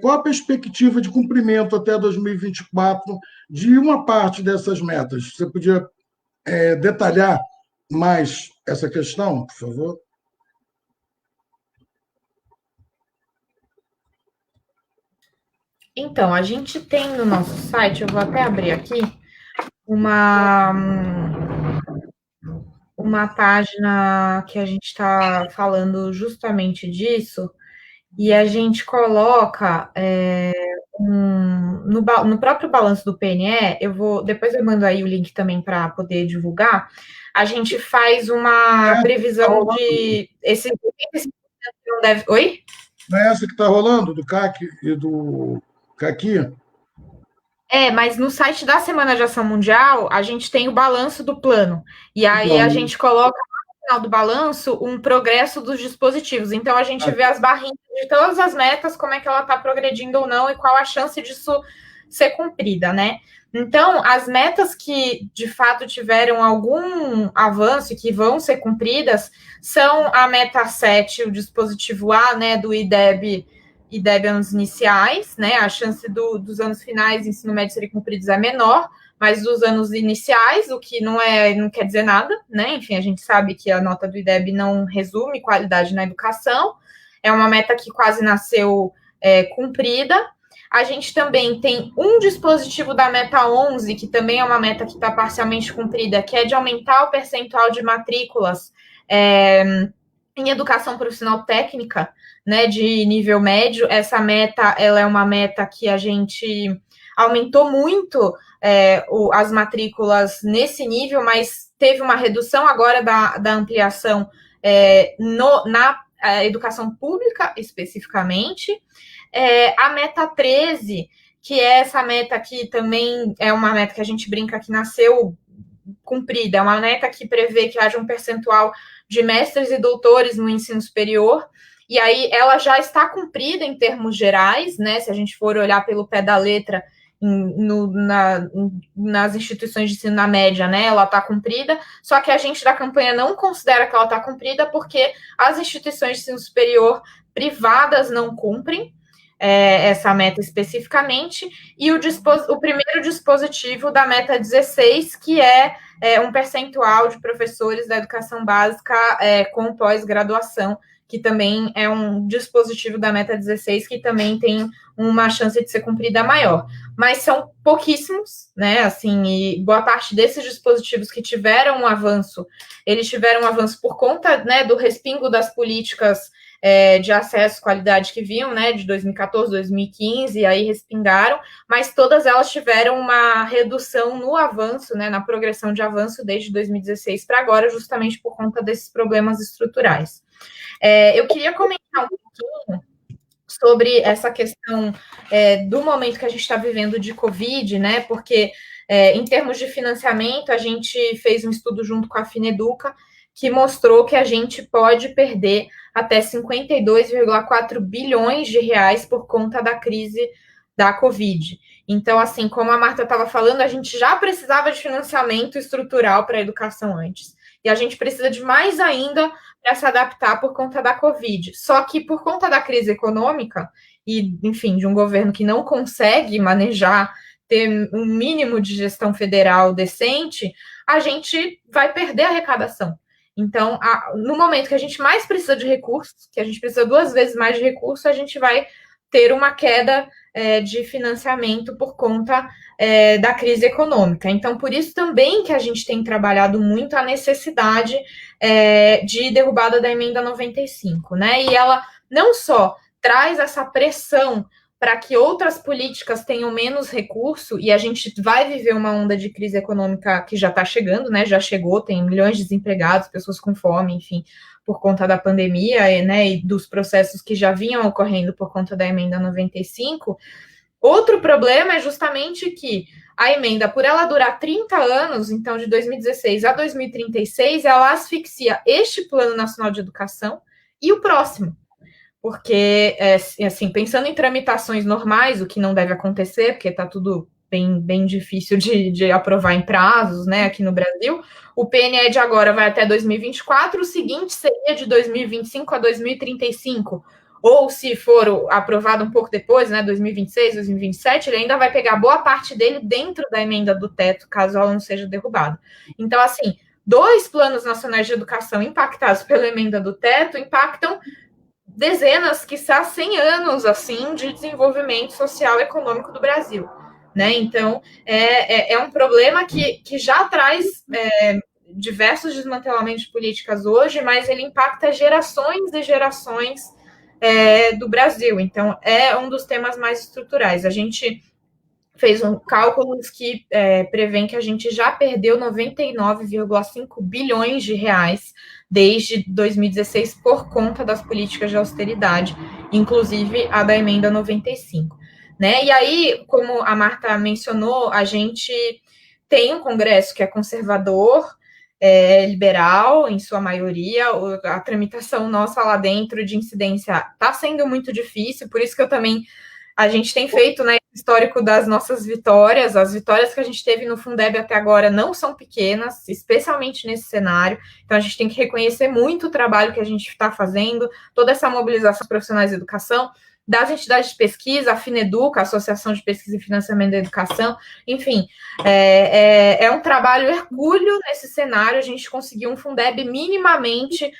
Qual a perspectiva de cumprimento até 2024 de uma parte dessas metas? Você podia detalhar mais essa questão, por favor? Então, a gente tem no nosso site, eu vou até abrir aqui, uma página que a gente está falando justamente disso, e a gente coloca no próprio balanço do PNE, depois eu mando aí o link também para poder divulgar, a gente faz uma previsão de esse não deve. Oi? Não é essa que está rolando, do CAC e do CAQI? Mas no site da Semana de Ação Mundial, a gente tem o balanço do plano. E aí a gente coloca no final do balanço um progresso dos dispositivos. Então, a gente vê as barrinhas de todas as metas, como é que ela está progredindo ou não, e qual a chance disso ser cumprida, né? Então, as metas que, de fato, tiveram algum avanço e que vão ser cumpridas são a meta 7, o dispositivo A, né, do IDEB anos iniciais, né? A chance dos anos finais de ensino médio serem cumpridos é menor, mas dos anos iniciais, o que não quer dizer nada, né? Enfim, a gente sabe que a nota do IDEB não resume qualidade na educação, é uma meta que quase nasceu cumprida. A gente também tem um dispositivo da meta 11, que também é uma meta que está parcialmente cumprida, que é de aumentar o percentual de matrículas em educação profissional técnica, né, de nível médio. Essa meta, ela é uma meta que a gente aumentou muito as matrículas nesse nível, mas teve uma redução agora da ampliação na educação pública, especificamente. A meta 13, que é essa meta que também é uma meta que a gente brinca que nasceu cumprida, é uma meta que prevê que haja um percentual de mestres e doutores no ensino superior, e aí ela já está cumprida em termos gerais, né? Se a gente for olhar pelo pé da letra nas instituições de ensino na média, né? Ela está cumprida, só que a gente da campanha não considera que ela está cumprida porque as instituições de ensino superior privadas não cumprem. essa meta especificamente, e o primeiro dispositivo da meta 16, que é um percentual de professores da educação básica com pós-graduação, que também é um dispositivo da meta 16, que também tem uma chance de ser cumprida maior. Mas são pouquíssimos, né, assim, e boa parte desses dispositivos que tiveram um avanço, eles tiveram um avanço por conta, né, do respingo das políticas de acesso e qualidade que vinham, né, de 2014, 2015, e aí respingaram, mas todas elas tiveram uma redução no avanço, né, na progressão de avanço desde 2016 para agora, justamente por conta desses problemas estruturais. Eu queria comentar um pouquinho sobre essa questão do momento que a gente está vivendo de Covid, né, porque em termos de financiamento, a gente fez um estudo junto com a Fineduca, que mostrou que a gente pode perder até 52,4 bilhões de reais por conta da crise da Covid. Então, assim, como a Marta estava falando, a gente já precisava de financiamento estrutural para a educação antes. E a gente precisa de mais ainda para se adaptar por conta da Covid. Só que por conta da crise econômica e, enfim, de um governo que não consegue manejar, ter um mínimo de gestão federal decente, a gente vai perder a arrecadação. Então, no momento que a gente mais precisa de recursos, que a gente precisa 2 vezes mais de recursos, a gente vai ter uma queda de financiamento por conta da crise econômica. Então, por isso também que a gente tem trabalhado muito a necessidade de derrubada da emenda 95, né? E ela não só traz essa pressão para que outras políticas tenham menos recurso, e a gente vai viver uma onda de crise econômica que já está chegando, né? Já chegou, tem milhões de desempregados, pessoas com fome, enfim, por conta da pandemia, né? E dos processos que já vinham ocorrendo por conta da emenda 95. Outro problema é justamente que a emenda, por ela durar 30 anos, então de 2016 a 2036, ela asfixia este Plano Nacional de Educação e o próximo. Porque, assim, pensando em tramitações normais, o que não deve acontecer, porque está tudo bem difícil de aprovar em prazos, né, aqui no Brasil, o PNE de agora vai até 2024, o seguinte seria de 2025 a 2035, ou se for aprovado um pouco depois, né, 2026, 2027, ele ainda vai pegar boa parte dele dentro da emenda do teto, caso ela não seja derrubada. Então, assim, 2 planos nacionais de educação impactados pela emenda do teto impactam dezenas, quiçá 100 anos, assim, de desenvolvimento social e econômico do Brasil, né? Então, é um problema que já traz diversos desmantelamentos de políticas hoje, mas ele impacta gerações e gerações do Brasil. Então, é um dos temas mais estruturais. A gente fez cálculos que prevêem que a gente já perdeu 99,5 bilhões de reais desde 2016 por conta das políticas de austeridade, inclusive a da emenda 95. Né? E aí, como a Marta mencionou, a gente tem um Congresso que é conservador, liberal, em sua maioria, a tramitação nossa lá dentro de incidência está sendo muito difícil, por isso que a gente tem feito, né, histórico das nossas vitórias. As vitórias que a gente teve no Fundeb até agora não são pequenas, especialmente nesse cenário. Então, a gente tem que reconhecer muito o trabalho que a gente está fazendo, toda essa mobilização dos profissionais de educação, das entidades de pesquisa, a Fineduca, a Associação de Pesquisa e Financiamento da Educação, enfim, é um trabalho hercúleo nesse cenário. A gente conseguiu um Fundeb minimamente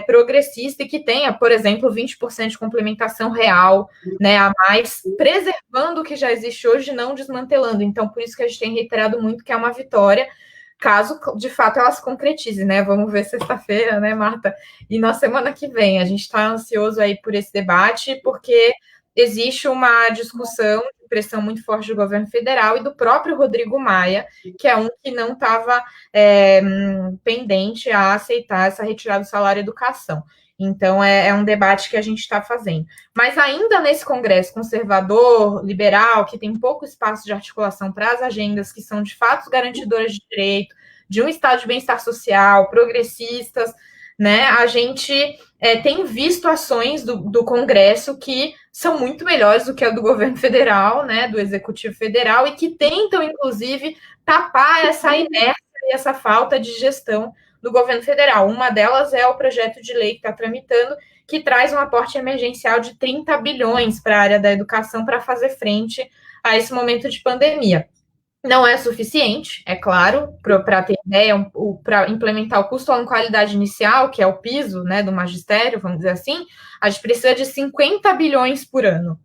progressista e que tenha, por exemplo, 20% de complementação real, né, a mais, preservando o que já existe hoje, não desmantelando. Então, por isso que a gente tem reiterado muito que é uma vitória, caso, de fato, ela se concretize, né? Vamos ver sexta-feira, né, Marta? E na semana que vem. A gente está ansioso aí por esse debate, porque existe uma discussão, pressão muito forte do governo federal e do próprio Rodrigo Maia, que é um que não estava pendente a aceitar essa retirada do salário educação. Então, é um debate que a gente está fazendo. Mas ainda nesse Congresso conservador, liberal, que tem pouco espaço de articulação para as agendas que são, de fato, garantidoras de direito, de um estado de bem-estar social, progressistas, né, a gente tem visto ações do Congresso que são muito melhores do que a do governo federal, né, do Executivo Federal, e que tentam, inclusive, tapar essa inércia e essa falta de gestão do governo federal. Uma delas é o projeto de lei que está tramitando, que traz um aporte emergencial de 30 bilhões para a área da educação para fazer frente a esse momento de pandemia. Não é suficiente, é claro, para ter ideia, para implementar o custo com qualidade inicial, que é o piso, né, do magistério, vamos dizer assim, a gente precisa de 50 bilhões por ano,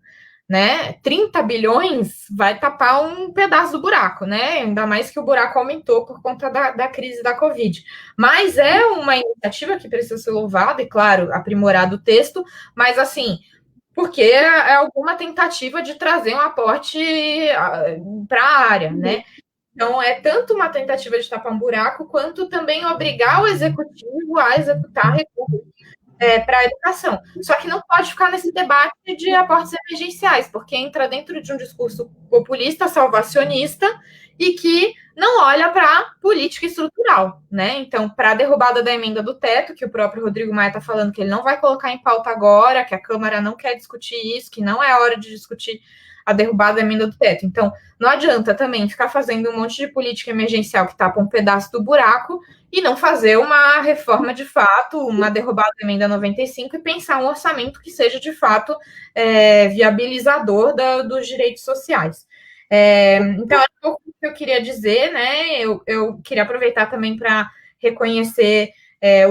né? 30 bilhões vai tapar um pedaço do buraco, né? Ainda mais que o buraco aumentou por conta da crise da Covid. Mas é uma iniciativa que precisa ser louvada, e claro, aprimorado o texto, mas assim, porque é alguma tentativa de trazer um aporte para a área, né? Então, é tanto uma tentativa de tapar um buraco, quanto também obrigar o executivo a executar recursos para a educação. Só que não pode ficar nesse debate de aportes emergenciais, porque entra dentro de um discurso populista, salvacionista, e que não olha para a política estrutural, né? Então, para a derrubada da emenda do teto, que o próprio Rodrigo Maia está falando que ele não vai colocar em pauta agora, que a Câmara não quer discutir isso, que não é hora de discutir a derrubada da emenda do teto. Então, não adianta também ficar fazendo um monte de política emergencial que tapa um pedaço do buraco e não fazer uma reforma de fato, uma derrubada da emenda 95 e pensar um orçamento que seja de fato viabilizador dos direitos sociais. Então, é um pouco o que eu queria dizer, né? Eu queria aproveitar também para reconhecer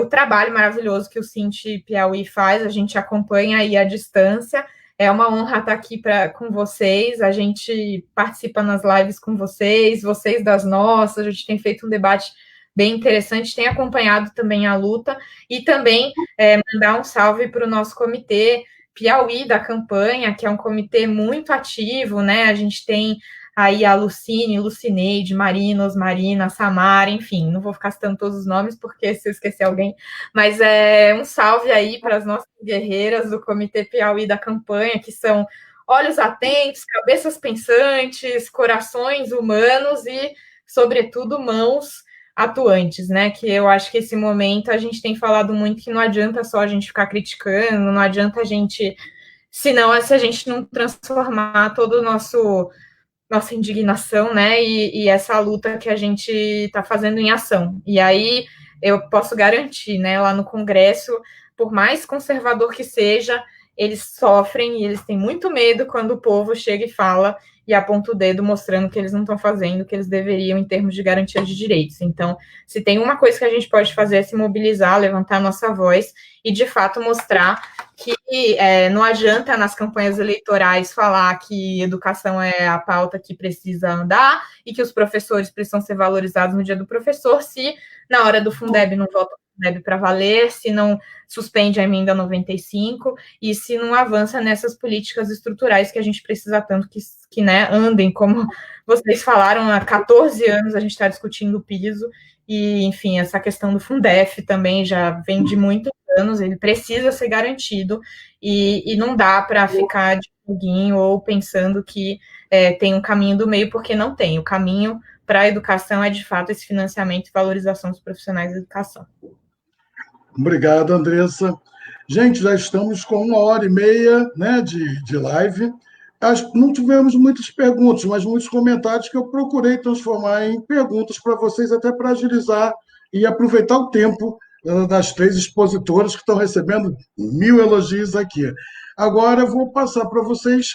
o trabalho maravilhoso que o Cinti Piauí faz, a gente acompanha aí à distância. É uma honra estar aqui com vocês, a gente participa nas lives com vocês das nossas, a gente tem feito um debate bem interessante, tem acompanhado também a luta, e também mandar um salve para o nosso comitê Piauí da campanha, que é um comitê muito ativo, né? A gente tem aí a Lucine, Lucineide, Marina, Osmarina, Samara, enfim, não vou ficar citando todos os nomes, porque se eu esquecer alguém, mas um salve aí para as nossas guerreiras do Comitê Piauí da campanha, que são olhos atentos, cabeças pensantes, corações humanos e, sobretudo, mãos atuantes, né? Que eu acho que esse momento a gente tem falado muito que não adianta só a gente ficar criticando, não adianta a gente, se a gente não transformar todo o nossa indignação, né, e essa luta que a gente está fazendo em ação. E aí eu posso garantir, né, lá no Congresso, por mais conservador que seja, eles sofrem e eles têm muito medo quando o povo chega e fala e aponta o dedo mostrando que eles não estão fazendo o que eles deveriam em termos de garantia de direitos. Então, se tem uma coisa que a gente pode fazer é se mobilizar, levantar a nossa voz e, de fato, mostrar que não adianta nas campanhas eleitorais falar que educação é a pauta que precisa andar e que os professores precisam ser valorizados no dia do professor, se na hora do Fundeb não vota o Fundeb para valer, se não suspende a emenda 95 e se não avança nessas políticas estruturais que a gente precisa tanto que andem, como vocês falaram, há 14 anos a gente está discutindo o piso, e, enfim, essa questão do Fundef também já vem de muitos anos, ele precisa ser garantido, e não dá para ficar de foguinho ou pensando que tem um caminho do meio, porque não tem. O caminho para a educação é, de fato, esse financiamento e valorização dos profissionais da educação. Obrigado, Andressa. Gente, já estamos com 1h30, né, de live. Não tivemos muitas perguntas, mas muitos comentários que eu procurei transformar em perguntas para vocês, até para agilizar e aproveitar o tempo das 3 expositoras que estão recebendo 1000 elogios aqui. Agora eu vou passar para vocês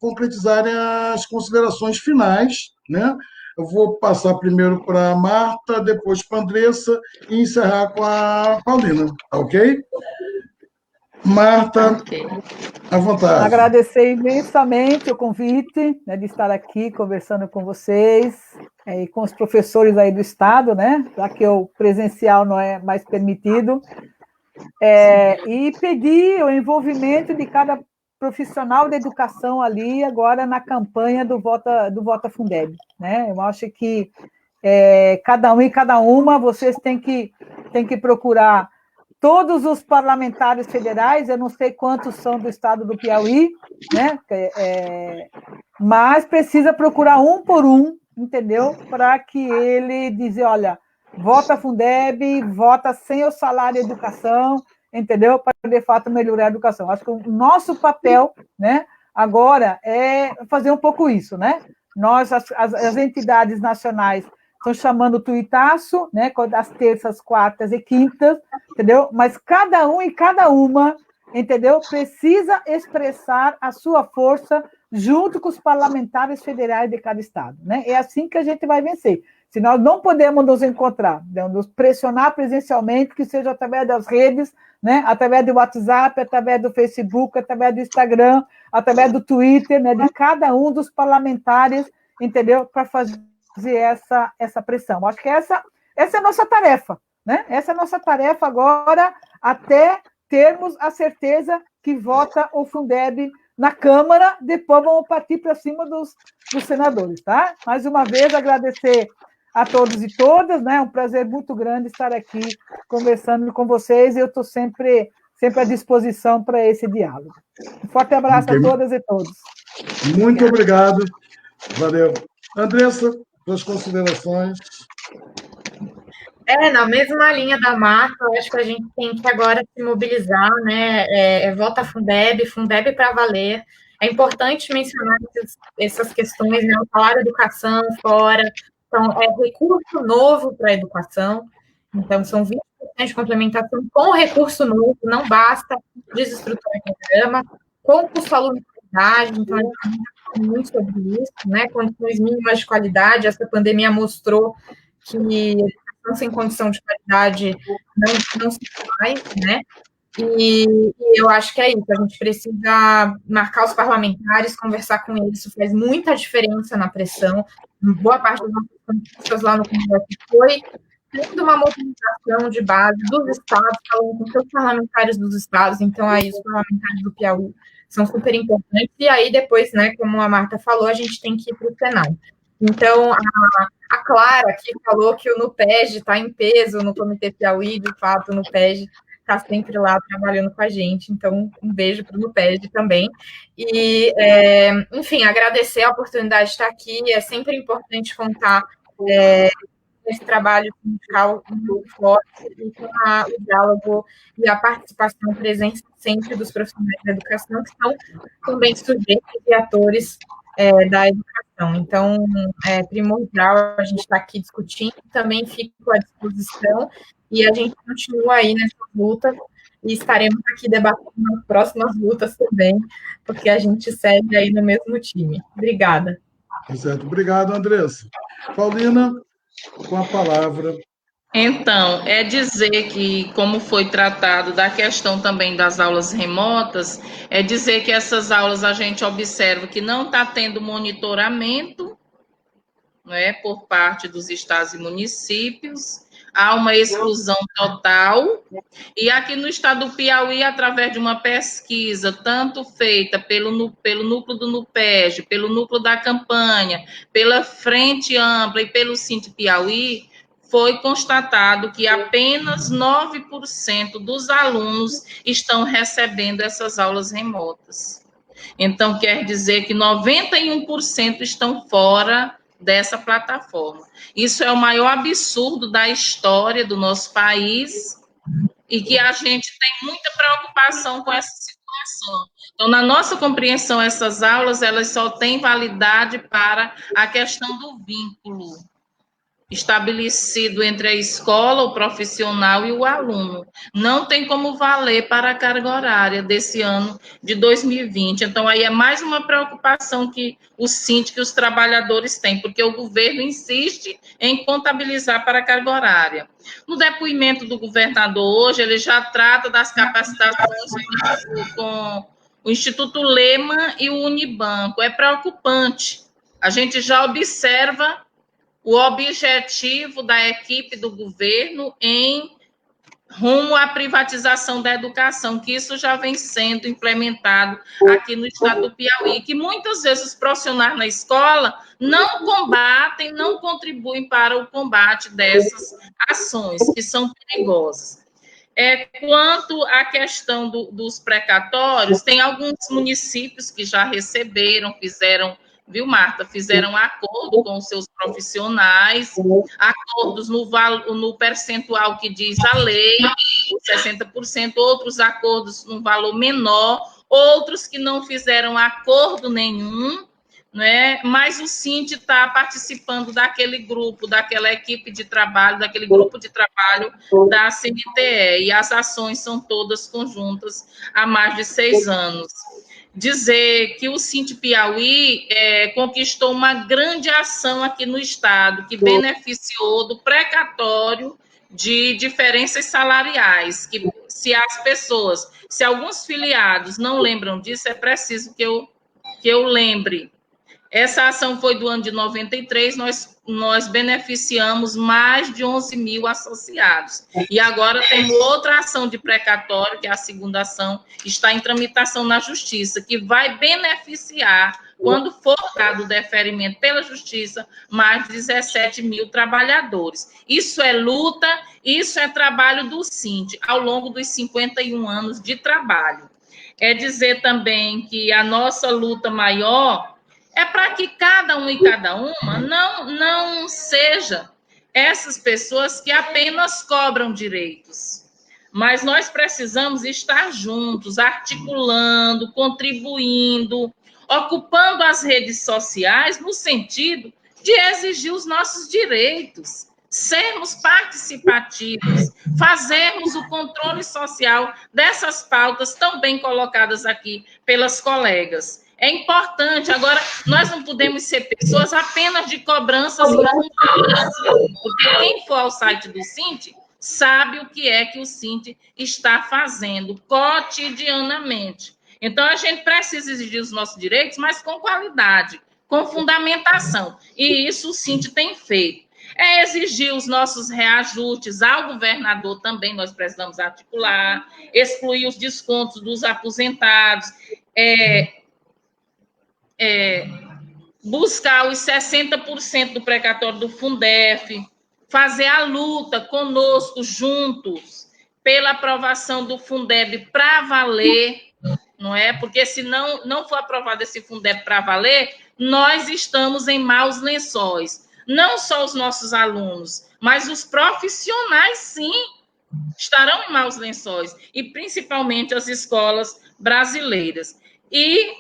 concretizarem as considerações finais, né? Eu vou passar primeiro para a Marta, depois para a Andressa e encerrar com a Paulina, tá ok? Marta, à vontade. Agradecer imensamente o convite, né, de estar aqui conversando com vocês e com os professores aí do Estado, né, já que o presencial não é mais permitido, e pedir o envolvimento de cada profissional da educação ali agora na campanha do Vota Fundeb, né? Eu acho que cada um e cada uma, vocês têm que procurar todos os parlamentares federais, eu não sei quantos são do estado do Piauí, né? Mas precisa procurar um por um, entendeu? Para que ele dizer, olha, vota Fundeb, vota sem o salário educação, entendeu? Para, de fato, melhorar a educação. Acho que o nosso papel, né, agora é fazer um pouco isso, né? Nós, as entidades nacionais, estão chamando o tuitaço, né, às terças, quartas e quintas, entendeu? Mas cada um e cada uma, entendeu? Precisa expressar a sua força junto com os parlamentares federais de cada estado, né? É assim que a gente vai vencer. Se nós não podemos nos encontrar, nos pressionar presencialmente, que seja através das redes, né? Através do WhatsApp, através do Facebook, através do Instagram, através do Twitter, né? De cada um dos parlamentares, entendeu? Para fazer essa pressão. Acho que essa é a nossa tarefa, né? Essa é a nossa tarefa agora, até termos a certeza que vota o Fundeb na Câmara, depois vamos partir para cima dos senadores, tá? Mais uma vez, agradecer a todos e todas, né? É um prazer muito grande estar aqui conversando com vocês e eu estou sempre à disposição para esse diálogo. Um forte abraço a todas e todos. Muito obrigado. Valeu. Andressa, suas considerações. Na mesma linha da Marta, eu acho que a gente tem que agora se mobilizar, né? Vota Fundeb para valer. É importante mencionar essas questões, né? O salário educação fora, então, recurso novo para a educação, então são 20% de complementação com recurso novo, não basta desestruturar o programa, concurso aluno de qualidade, então a gente está muito sobre isso, né? Condições mínimas de qualidade, essa pandemia mostrou que sem condição de qualidade não se faz, né? E eu acho que é isso, a gente precisa marcar os parlamentares, conversar com eles, isso faz muita diferença na pressão. Boa parte das nossas conquistas lá no Congresso foi tendo uma mobilização de base dos estados, falando com seus parlamentares dos estados, então aí os parlamentares do Piauí são super importantes, e aí depois, né, como a Marta falou, a gente tem que ir para o Senado. Então, a Clara aqui falou que o NUPEG está em peso no Comitê Piauí, de fato, o NUPEG está sempre lá trabalhando com a gente, então um beijo para o NUPEG também. E, enfim, agradecer a oportunidade de estar aqui, é sempre importante contar esse trabalho sindical muito forte e com o diálogo e a participação, presença sempre dos profissionais da educação, que são também sujeitos e atores da educação. Então, é primordial a gente estar aqui discutindo, também fico à disposição e a gente continua aí nessa luta e estaremos aqui debatendo nas próximas lutas também, porque a gente segue aí no mesmo time. Obrigada. Certo. Obrigado, Andressa. Paulina, com a palavra. Então, é dizer que, como foi tratado da questão também das aulas remotas, é dizer que essas aulas a gente observa que não está tendo monitoramento, né, por parte dos estados e municípios, há uma exclusão total, e aqui no estado do Piauí, através de uma pesquisa, tanto feita pelo núcleo do NUPEG, pelo núcleo da campanha, pela Frente Ampla e pelo Sinti Piauí, foi constatado que apenas 9% dos alunos estão recebendo essas aulas remotas. Então, quer dizer que 91% estão fora dessa plataforma. Isso é o maior absurdo da história do nosso país e que a gente tem muita preocupação com essa situação. Então, na nossa compreensão, essas aulas, elas só têm validade para a questão do vínculo estabelecido entre a escola, o profissional e o aluno. Não tem como valer para a carga horária desse ano de 2020. Então, aí é mais uma preocupação que o Sinti, que os trabalhadores têm, porque o governo insiste em contabilizar para a carga horária. No depoimento do governador hoje, ele já trata das capacitações com o Instituto Lema e o Unibanco. É preocupante. A gente já observa o objetivo da equipe do governo em rumo à privatização da educação, que isso já vem sendo implementado aqui no estado do Piauí, que muitas vezes os profissionais na escola não combatem, não contribuem para o combate dessas ações, que são perigosas. Quanto à questão dos precatórios, tem alguns municípios que já receberam, fizeram, viu, Marta? Fizeram acordo com os seus profissionais, acordos no percentual que diz a lei, os 60%, outros acordos num valor menor, outros que não fizeram acordo nenhum, né? Mas o Cinti está participando daquele grupo, daquela equipe de trabalho, daquele grupo de trabalho da CNTE, e as ações são todas conjuntas há mais de 6 anos. Dizer que o Cinti Piauí conquistou uma grande ação aqui no estado, que beneficiou do precatório de diferenças salariais, que se alguns filiados não lembram disso, é preciso que eu lembre. Essa ação foi do ano de 93, nós beneficiamos mais de 11 mil associados. E agora temos outra ação de precatório, que é a segunda ação, está em tramitação na Justiça, que vai beneficiar, quando for dado o deferimento pela Justiça, mais de 17 mil trabalhadores. Isso é luta, isso é trabalho do Cinti, ao longo dos 51 anos de trabalho. É dizer também que a nossa luta maior é para que cada um e cada uma não seja essas pessoas que apenas cobram direitos. Mas nós precisamos estar juntos, articulando, contribuindo, ocupando as redes sociais no sentido de exigir os nossos direitos, sermos participativos, fazermos o controle social dessas pautas tão bem colocadas aqui pelas colegas. É importante. Agora, nós não podemos ser pessoas apenas de cobranças e porque quem for ao site do Cinti sabe o que é que o Cinti está fazendo cotidianamente. Então, a gente precisa exigir os nossos direitos, mas com qualidade, com fundamentação. E isso o Cinti tem feito. É exigir os nossos reajustes ao governador também, nós precisamos articular, excluir os descontos dos aposentados, buscar os 60% do precatório do Fundef, fazer a luta conosco, juntos, pela aprovação do Fundeb para valer, não é? Porque se não for aprovado esse Fundeb para valer, nós estamos em maus lençóis. Não só os nossos alunos, mas os profissionais, sim, estarão em maus lençóis, e principalmente as escolas brasileiras. E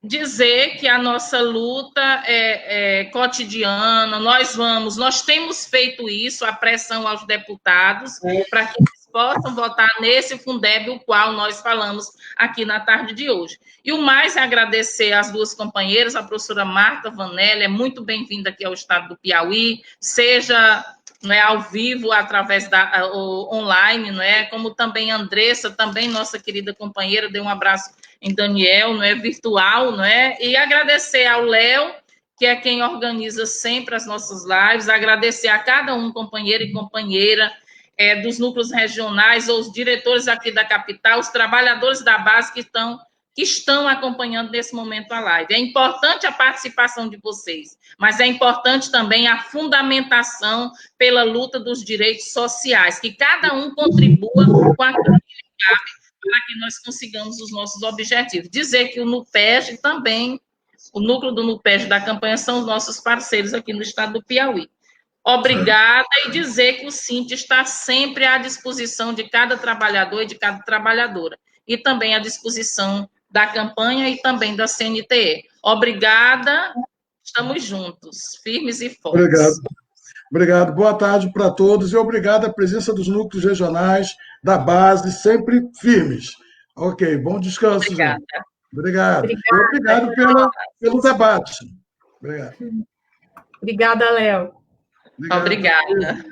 dizer que a nossa luta é cotidiana, nós temos feito isso, a pressão aos deputados, para que eles possam votar nesse Fundeb, o qual nós falamos aqui na tarde de hoje. E o mais é agradecer às duas companheiras, a professora Marta Vanelli, é muito bem-vinda aqui ao estado do Piauí, seja ao vivo, através online, como também a Andressa, também nossa querida companheira, dê um abraço em Daniel, virtual, e agradecer ao Léo, que é quem organiza sempre as nossas lives, agradecer a cada um, companheiro e companheira, dos núcleos regionais, ou os diretores aqui da capital, os trabalhadores da base que estão acompanhando nesse momento a live. É importante a participação de vocês, mas é importante também a fundamentação pela luta dos direitos sociais, que cada um contribua com aquilo que lhe cabe para que nós consigamos os nossos objetivos. Dizer que o NUPEG também, o núcleo do NUPEG da campanha, são os nossos parceiros aqui no estado do Piauí. Obrigada, e dizer que o Cinti está sempre à disposição de cada trabalhador e de cada trabalhadora, e também à disposição da campanha e também da CNTE. Obrigada, estamos juntos, firmes e fortes. Obrigado. Obrigado. Boa tarde para todos e obrigado à presença dos núcleos regionais, da base, sempre firmes. Ok, bom descanso. Obrigada. Gente. Obrigado. Obrigado pelo debate. Obrigado. Obrigada, Léo. Obrigada.